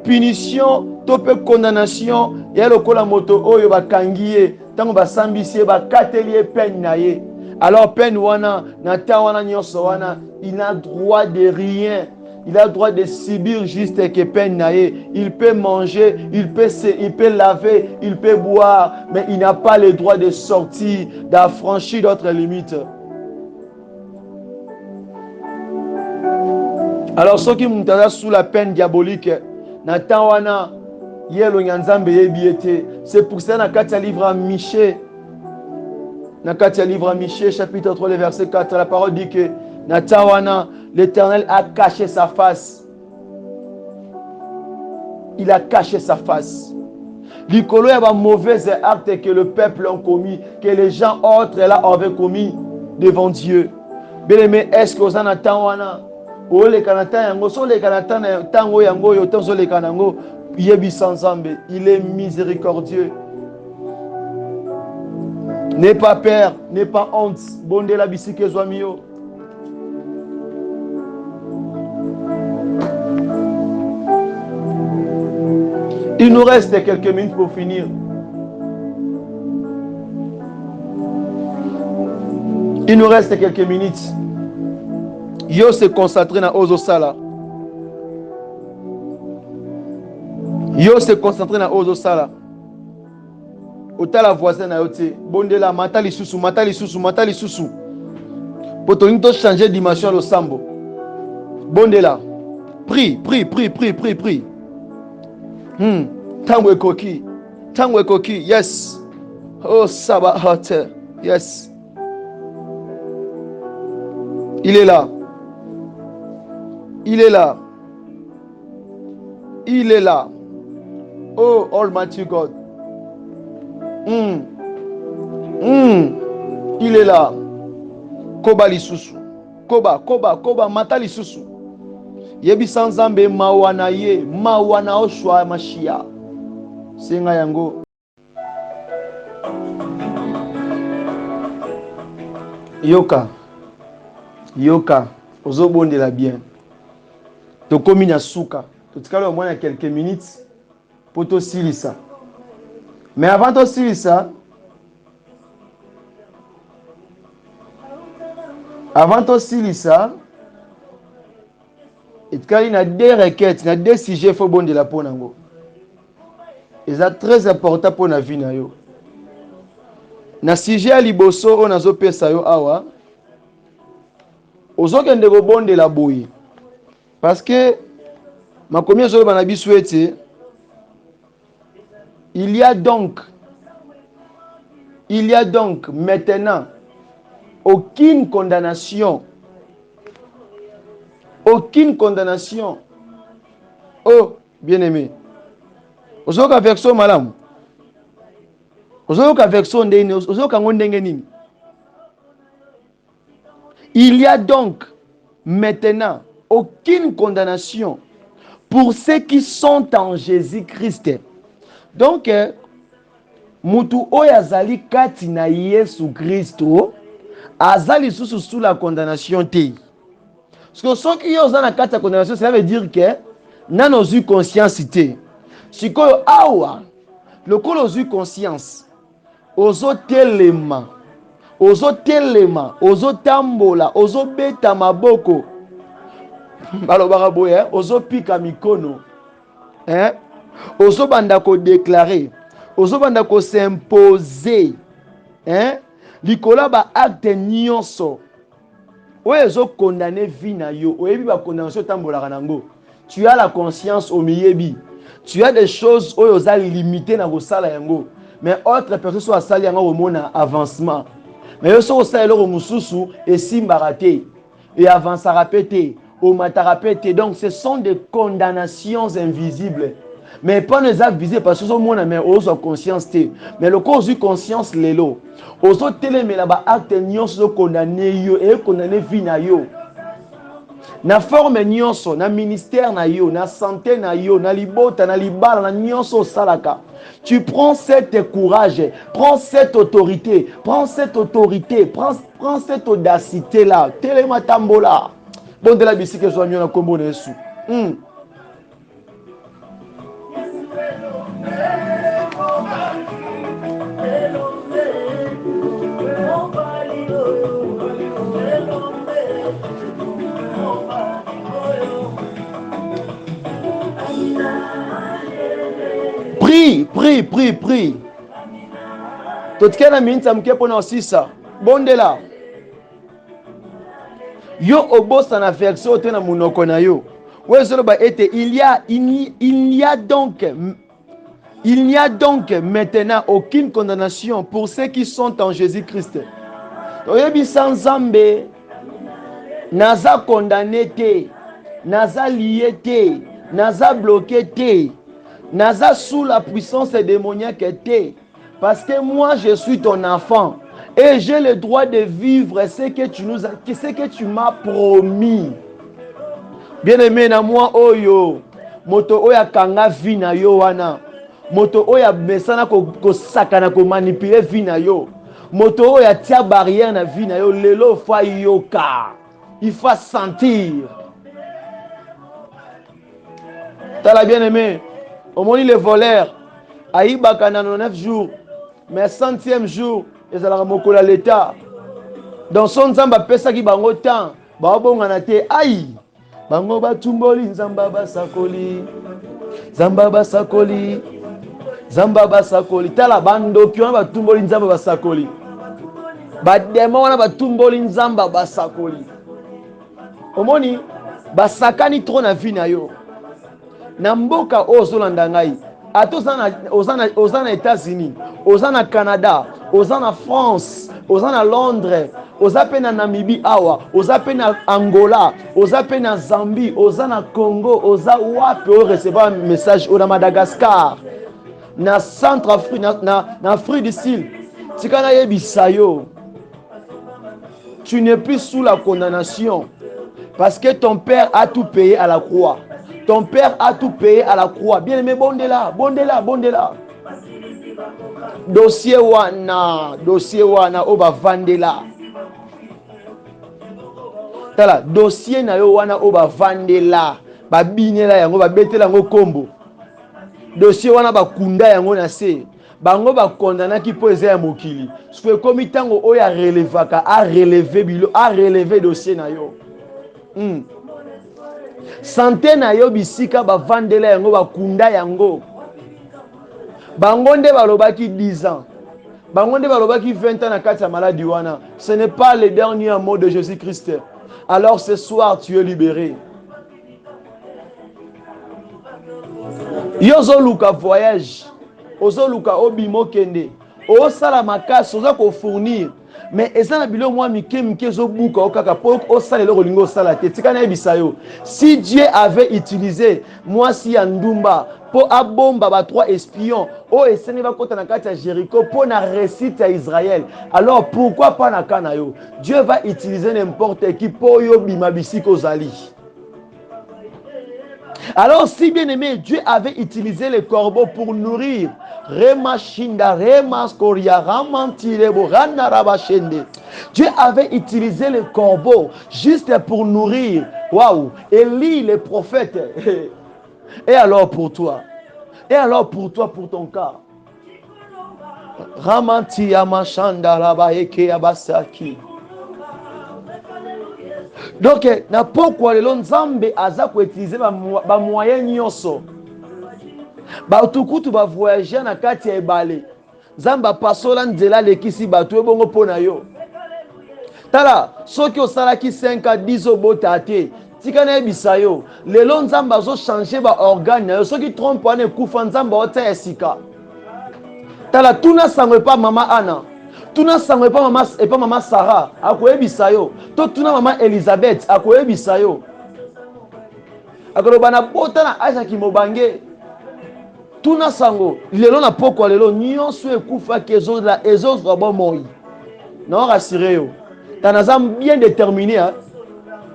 punition, tope condamnation, il y a le kola moto oyo ba kangiye, tango ba sambisie ba katelier peine na ye. Alors peine wana na ta wana nyonso wana Il n'a droit de rien. Il a le droit de subir juste que peine naïe. Il peut manger, il peut laver, il peut boire, mais il n'a pas le droit de sortir, d'affranchir d'autres limites. Alors ceux qui m'ont sous la peine diabolique, Natawana, Yelo Nyanzambe Yebiete, c'est pour ça que dans le livre à Michée, chapitre 3, le verset 4, la parole dit que Natawana, l'Éternel a caché sa face. Il a caché sa face. L'icolo y a un mauvais acte que le peuple a commis, que les gens autres là avaient commis devant Dieu. Bien aimé, est-ce que vous en attendez? Ou les Canadiens, les Canadiens, tango yango yo tanzo les Canango, yebi sanzambe, il est miséricordieux. N'aie pas peur, n'aie pas honte. Bonde la bisike zwamio. Il nous reste quelques minutes pour finir. Il nous reste quelques minutes. Yo se concentrer dans Ozo Sala. Yo se concentrer dans Ozo Sala. Otala voisin na yote. Bonde la matali susu. Potonito changer dimension le sambo. Bonde la. Prie. Tango ekoki. Yes. Oh Sabahat. Yes. Il est là. Oh Almighty God. Il est là. Koba lisusu. Koba mata lisusu. Yebi sanzambe mawana ye. Mawana oshwa mashia. Senga yango. Yoka. Ozobonde la bien. Tokomi na suka. Totikalo au moins quelques minutes. Poto silisa. Mais avant de silisa, il y a deux requêtes, il y a deux sujets faut bon de la ponango. Et c'est très important pour la vie na yo. Na sujet à liboso on a zo pesa yo awa. Ozo kende go bon de la boyi. Parce que ma combien zo bana bisouete. Il y a donc maintenant aucune condamnation. Oh, bien-aimé. Ozoka version malam. Ozoka version ndenge, ozoka ngondenge nini. Il y a donc maintenant aucune condamnation pour ceux qui sont en Jésus-Christ. Donc, mutu oyo azali kati na Yesu Kristo azali sous la condamnation te. Parce que ceux qui ont na kati la condamnation, ça veut dire que n'a nos eu conscience te. Sikoyo awa le kolo eu conscience ozo telema, ozo tambola, ozo beta maboko. Balobara boye, ozo pika mikono. Ozo banda ko déclarer, ozo banda ko s'imposer, likola ba acte nyonso. Oyo ozo condamner vie na yo, oyebi ba condamnation tambola kanango. Tu as la conscience au miyebi. Tu as des choses oyo oza limitées na ko sala yango. Mais autre personne soit sali yango au mona avancement. Mais yo so sala lo mususu et simbaraté et avancera pété. Donc ce sont des condamnations invisibles. Mais pas les actes visibles parce que ce sont mais aux conscience. Mais le cause de conscience lelo. Aux autres télé mais là-bas acte nyonso condamné yo et condamné vie na yo. Na forme nyonso, na ministère na yo, na santé na yo, na libota, na libala, na nyonso salaka. Tu prends cette courage, prends cette autorité, prends cette audacité là. Téléma tambola. Bon de la bisque que soit mieux na kombo na Yesu. Prie. Totikana minta mke pona osisa. Bondela. Yo obosa na version te na munoko na yo. Il n'y a donc maintenant aucune condamnation pour ceux qui sont en Jésus-Christ. Oyebi sans Nzambe naza condamné te, naza lié te, naza bloqué te, naza sous la puissance démoniaque te, parce que moi je suis ton enfant et j'ai le droit de vivre ce que tu m'as promis. Bien-aimé na moi oyo moto oya kanga vi na yo wana, moto oya mesana ko sakana ko manipuler vi na yo, moto oya tia barrière na vi na yo, lelo fa yoka, il faut sentir. Tala bien-aimé, au moni le voleur aïbaka na 9 jours, mais 100e jour ezalaka mokola l'état. Dans son nzamba pesa ki bango temps ba bongana te aïe. Bango batumboli nzamba basakoli, nzamba basakoli, nzamba basakoli. Tala bandoki wana batumboli nzamba basakoli, bademo wana batumboli nzamba basakoli. Omoni basakani trop na vie na yo. Na mboka ozolanda ngai ata oza na États-Unis, oza na Canada, oza na France, oza na Londres, oza pe na Namibie awa, oza pe na Angola, oza pe na Zambie, oza na Congo, oza wapi o recevoir message o na Madagascar, na Centrafrique, na Afrique du Sud. Tikana yebisa yo, tu n'es plus sous la condamnation parce que ton père a tout payé à la croix. Ton père a tout payé à la croix. Bien aimé, bondela. Dossier wana oba vandela. Tala, dossier na yo wana oba vandela. Ba binela yango, ba betela yango kombo. Dossier wana ba kunda yango na se. Bango ba kondana ki po eza ya mokili. Sofe komi tango oya relevaka, a relever dossier na yo. Santé na yo bisika ba vandela yango ba kunda yango. Bango nde balobaki 10 ans. Bango nde balobaki 20 ans na kati ya maladie wana. Ce n'est pas le dernier mot de Jésus-Christ. Alors ce soir tu es libéré. Yo zo luka voyage. Ozo luka obimo kende. O sala makasi oza ko fournir. Mais eza na bilo mwa mike zo buka okaka po o sala le kolingo sala te. Tika na ebisa yo. Si Dieu avait utilisé moi si ya ndumba po abomba ba 3 espions o esene va kota na kati ya Jéricho po na récite à Israël, alors pourquoi pas na kana yo? Dieu va utiliser n'importe qui po yo bima bisiko zali. Alors si bien aimé, Dieu avait utilisé les corbeaux pour nourrir Dieu avait utilisé les corbeaux juste pour nourrir. Waouh! Élie les prophètes. Et alors pour toi? Et alors pour toi, pour ton cas? Ramanti Yamashanda Rabaeke Abasaki. Donc, na pourquoi le Nzambe aza ko utiliser ba moyen nyonso. Ba tukutu ba voyager na kati ya ebale. Nzamba pasola nzela lekisi batu ebongo pona yo. Tala, soki osalaki 5 à 10 obota te, tika na ebisa yo. Lelo Nzamba zo changer ba organe yo. Soki trompe wana ekufa Nzamba ota esika. Tala, tuna sangwe pa mama Anna. Tuna sangwe pa mama Sarah, akoyebisa yo. To tuna mama Elizabeth, akoyebisa yo. Akoloba na bota na Aisha Kimobange. Tuna sango, lelo na poko lelo nyonso ekufa kezo la ezozwa bon moi. Non rassuré yo. Tanazam bien déterminé hein.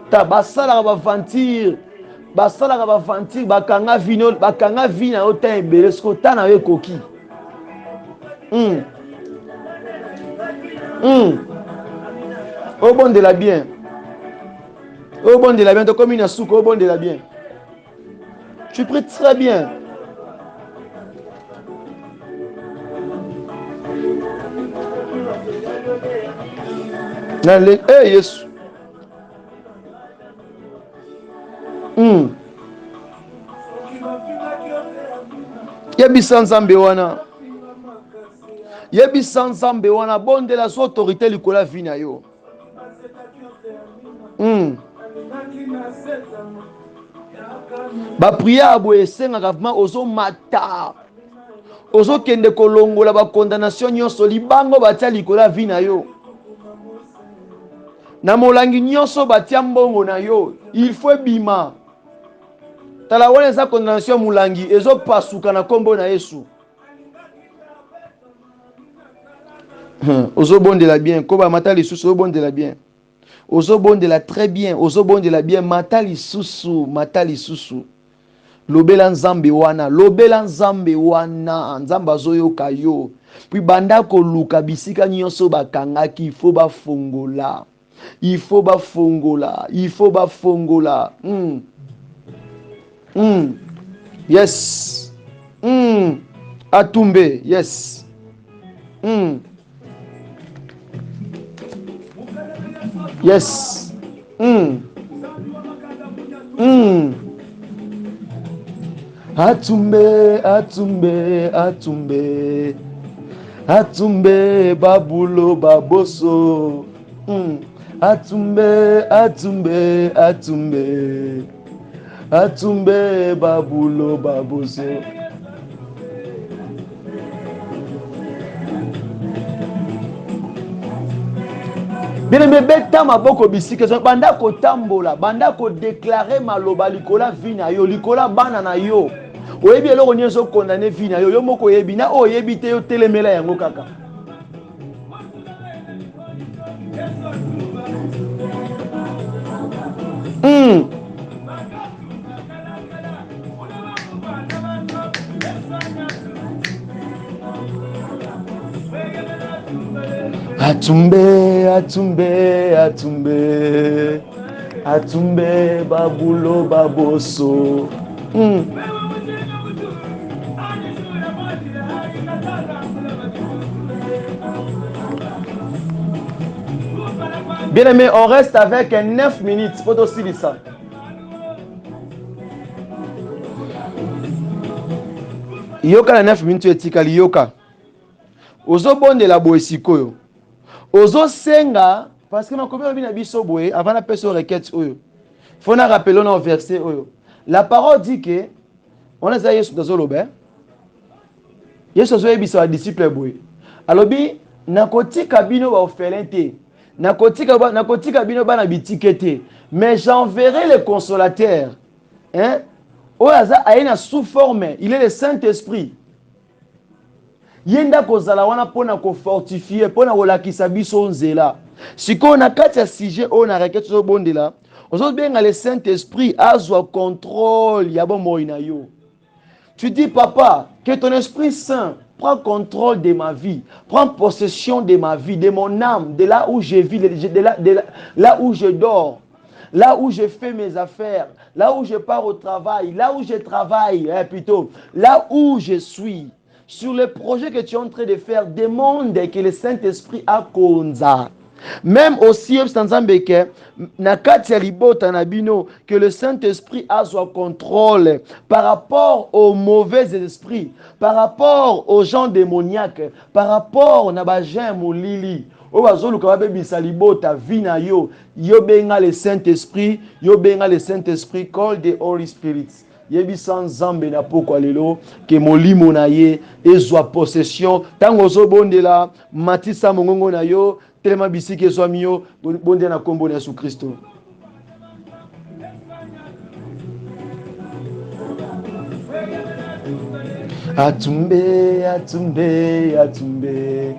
Ta basala ba ventir, bakanga vina o ta ebele sko ta na yo koki. Au bon de la bien. Au bon de la bien, comme une soupe, au bon de la bien. Tu pries très bien. Hey, yes. Yebisa nzambe wana. Yebisa nzambe wana bondela so autorité likola vi na yo. Ba prière boye esengaka vraiment ozo mata. Ozo kende kolongola ba condamnation nyonso libango batia likola vi na yo. Na molangi nyonso batia mbongo na yo, il faut bima. Tala wana eza condamnation molangi ezo pasuka na kombo na Yesu. Ozo bondela bien, koba mata lisusu ozo bondela bien. Ozo bondela très bien, ozo bondela bien mata lisusu, mata lisusu. Lobela nzambe wana, lobela nzambe wana, nzambe azoyoka yo. Puis banda ko luka bisika nyonso bakangaki, il faut ba fongola. Il faut ba fongola, il faut ba fongola. Yes. Atumbe, yes. Yes. Atumbe, atumbe, atumbe. Atumbe, babulo, baboso. Atumbe, atumbe, atumbe. Atumbe, babulo, baboso. Bien beta maboko bisike banda ko tambola, banda ko déclarer maloba likola vina yo, likola bana na yo. Oyebi eloko nyezo condamner vina yo, yo moko yebi na oyebi te yo telemela yango kaka. Atumbe, atumbe, atumbe. Atumbe, babulo, baboso. Bien aimé, on reste avec 9 minutes. Faut aussi dire ça. Yoka na 9 minutes etikali yoka. Ozo bonde la boesikoyo. Ozo senga parce que makomi obi na biso boye avant na peso requête oyo. Faut na rappeler au verset oyo. La parole dit que on a ça Yesu dazolobe. Yesu zo yebiso a disciple boye. Alobi nakotika bino ba ofelin te. Nakotika bino bana bitikete. Mais j'enverrai le consolateur. Hein? Oyaza aina sous forme, il est le Saint-Esprit. Yenda kozala wana pona ko fortifier, pona kolakisa biso nzela. Siko na kati ya sujet o na requête zo bondela, ozo benga le Saint-Esprit azwa contrôle ya bomoi na yo. Tu dis papa, que ton Esprit Saint prend contrôle de ma vie, prend possession de ma vie, de mon âme, de là où je vis, là où je dors. Là où je fais mes affaires, là où je pars au travail, là où je travaille, plutôt, là où je suis, sur le projet que tu es en train de faire, demande que le Saint-Esprit a konza. Même aussi, que le Saint-Esprit a son contrôle par rapport aux mauvais esprits, par rapport aux gens démoniaques, par rapport à Nabajem ou Lili. Yo benga le Saint-Esprit, call the Holy Spirit. Yebi sans zambe na poko lelo ke molimo na ye ezwa possession tango zo bondela matisa mongongo na yo telema bisiki ezwa miyo bonde na kombo na Yesu Kristo. Atumbe, atumbe, atumbe.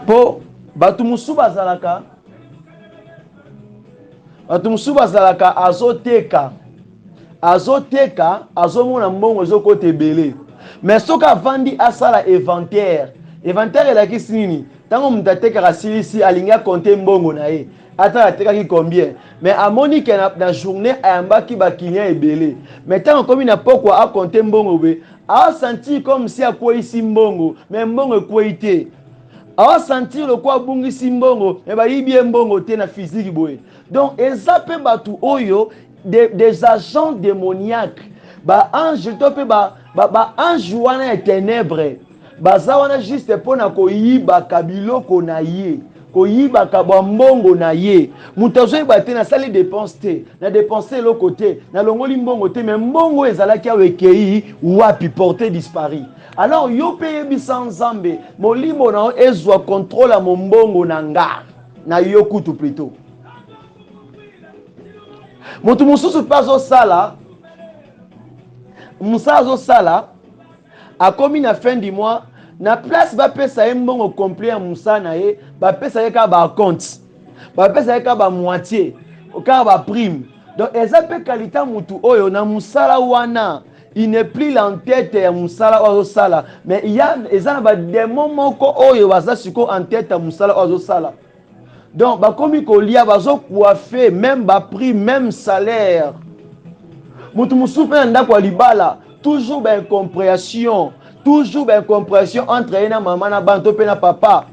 Po batu musu bazalaka azoteka azomona mbongo ezokota ebele mais soka vandi asala inventaire elakisi nini Tango mtateka silisi alinga compter mbongo na ye. Ata atekaki combien. Mais amoni que na journée ayambaki ba client ebele. Mais tango komi na pokwa a compter mbongo be, a senti comme si akwa isi mbongo, mais mbongo ekwa ite. A senti le quoi bungi si mbongo, mais ba yibi mbongo te na physique boye. Donc ezape batu oyo des agents démoniaques. Ba ange tope ba ange wana et ténèbres. Baza wana juste pona koyiba kabiloko na ye. Koyiba kabambongo na ye. Mutazo ibate na sali dépense te. Na dépenser le côté. Na longoli mbongo te. Mais mbongo ezalaki awekei wapi porté disparu. Alors yo peye bisan zambe. Molimo na ezwa contrôle a mbongo na nga. Na yo kutu plutôt. Mutu mususu pazo sala. Musazo sala. A komi na fin du mois. Na place ba pesa mbongo complet ya musana ye, ba pesa ye ka ba compte. Ba pesa ye ka ba moitié, ka ba prime. Donc ezape kalita mutu oyo na musala wana, il n'est plus l'entête ya musala ozo sala, mais il y a ezana ba démon moko oyo baza siko en tête ya musala ozo sala. Donc ba komi ko lia bazo coiffer même ba prix, même salaire. Mutu musupe na ndako libala, toujours ba incompréhension. Toujours une compréhension entre une maman na banto pe na papa.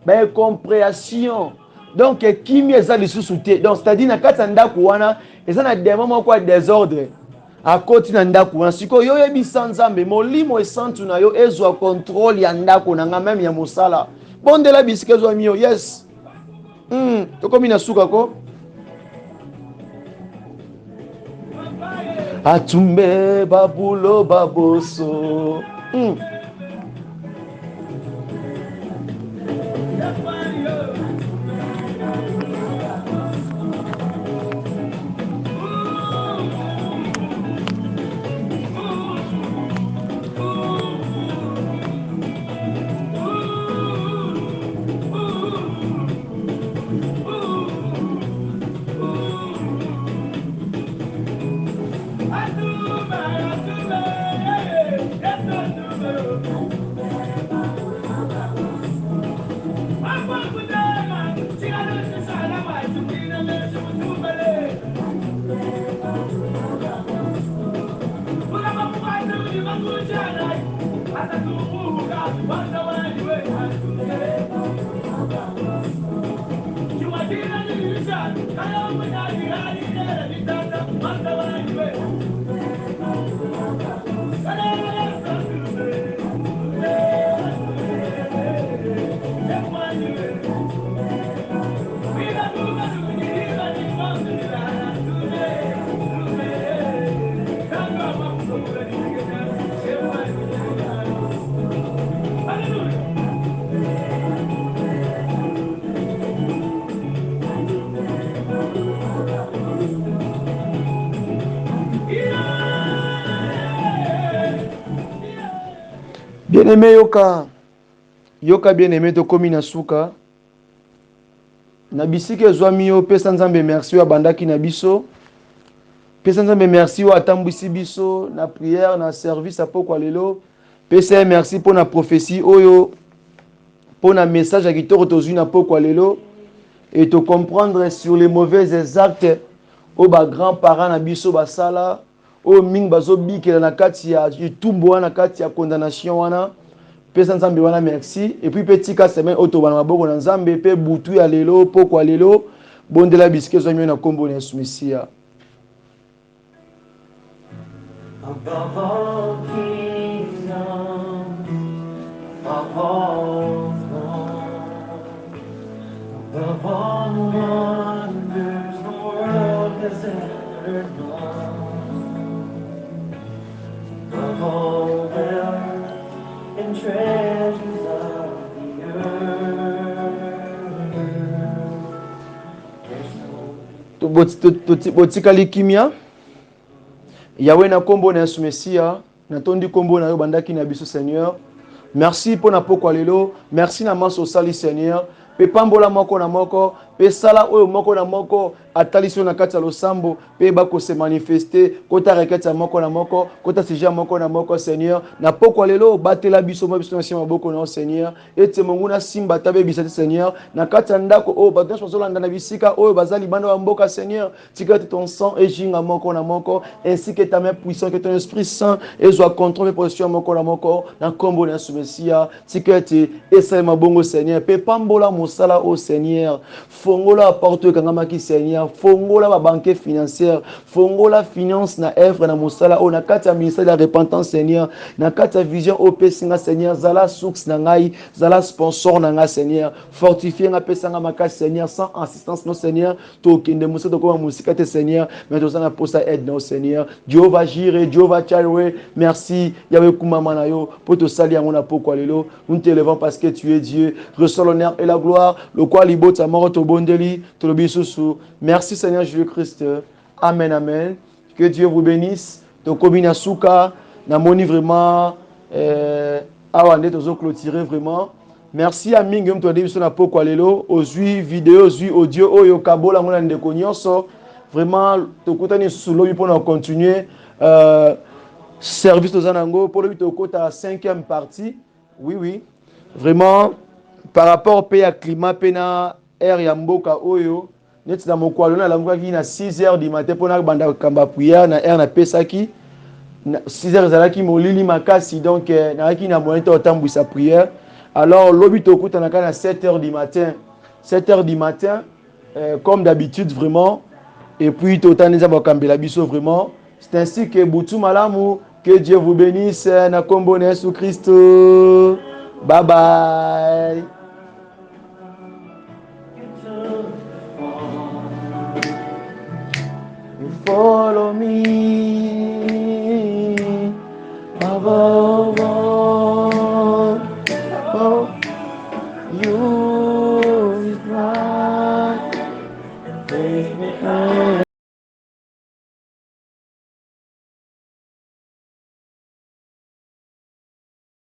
Ben compréhension. Donc qui mi eza li sous-souté. Donc c'est-à-dire na kati ndako wana eza na des moments quoi désordre. A côté na ndako wana siko yo yebi sanzambe molimo esantu na yo ezwa contrôle ya ndako na nga même ya mosala. Bondela bisike zo mio yes. To komi na suka ko. Atumbe babulo baboso. Bien-aimé yoka, yoka bien-aimé to komi na suka. Na bisike zwami yo pesa nzambe merci wa bandaki na biso. Pesa nzambe merci wa atambwisi biso na prière na service apoko lelo. Pesa merci pour na prophétie oyo pour na message à kitoko tozui na poko lelo et te comprendre sur les mauvais actes au ba grand-parents na biso basala. O ming bazo bikela na kati ya tumbo wana kati ya condamnation wana pesa nzambe wana merci et puis petit ka semaine auto bana maboko na nzambe pe butu ya lelo poko lelo bondela bisike zo na kombo na Messia. Above all kingdoms, above all thrones, above all wonders the world has ever known. Of all wealth and treasures of the earth. Botikali kimia. Yahweh na kombo na Yesu Messia. Natondi kombo na yo bandaki na biso Seigneur. Merci pour na poko lelo. Merci na maso sali Seigneur. Pe pambola moko na moko. pe sala oyo moko na moko atalisi na kati ya losambo pe bako se manifester kota requête moko na moko kota sujet moko na moko Seigneur na poko lelo batela biso biso na sima boko na Seigneur ete monguna simba tabe bisate Seigneur na kati ya ndako oyo bato bazolanda na bisika oyo bazali banda wa mboka Seigneur tika ton sang et jinga moko na moko ainsi que ta main puissante que ton esprit saint et soit contrôle position moko na moko na kombo na Messia tika ete esa mabongo Seigneur pe pambola mosala au Seigneur fongola porte kangamaki Seigneur fongola ba banque financière fongola finance na œuvre na mosala o na kati ya ministère de la repentance Seigneur na kati ya vision au pesinga Seigneur zala source na ngai zala sponsor na ngai Seigneur fortifier nga pesanga makasi Seigneur sans assistance non Seigneur to kende musa to koma musika te Seigneur mais to sana posa aide no Seigneur Jehovah Jireh Jehovah Chireh merci Yahweh kumama na yo pour te saluer mon apoko lelo nous te élevons parce que tu es Dieu reçois l'honneur et la gloire le quoi libota mort to bondeli to bisusu merci Seigneur Jésus-Christ amen amen que Dieu vous bénisse to komina suka na moni vraiment awande tozo clôturer vraiment. Merci à mingi mtu ade biso na poko lelo ozui vidéo ozui audio oyo kabola ngona ndeko nyonso vraiment tokutani sulobi pona continuer service tozanango pour le tokota 5e partie oui vraiment par rapport au pays climat pena air ya mboka oyo neti na mokwalo na langaki na 6h du matin pona banda kamba prière na air na pesaki 6h ezalaki molili makasi donc nayaki na moyen to tambwisa prière. Alors, l'obito coûte à 7h du matin. 7h du matin, comme d'habitude, vraiment. Et puis, Totaniza Bakambela Bisso, vraiment. C'est ainsi que Boutou Malamu, que Dieu vous bénisse. Na kombo na Yesu Christo. Bye bye. You follow me. Bye bye.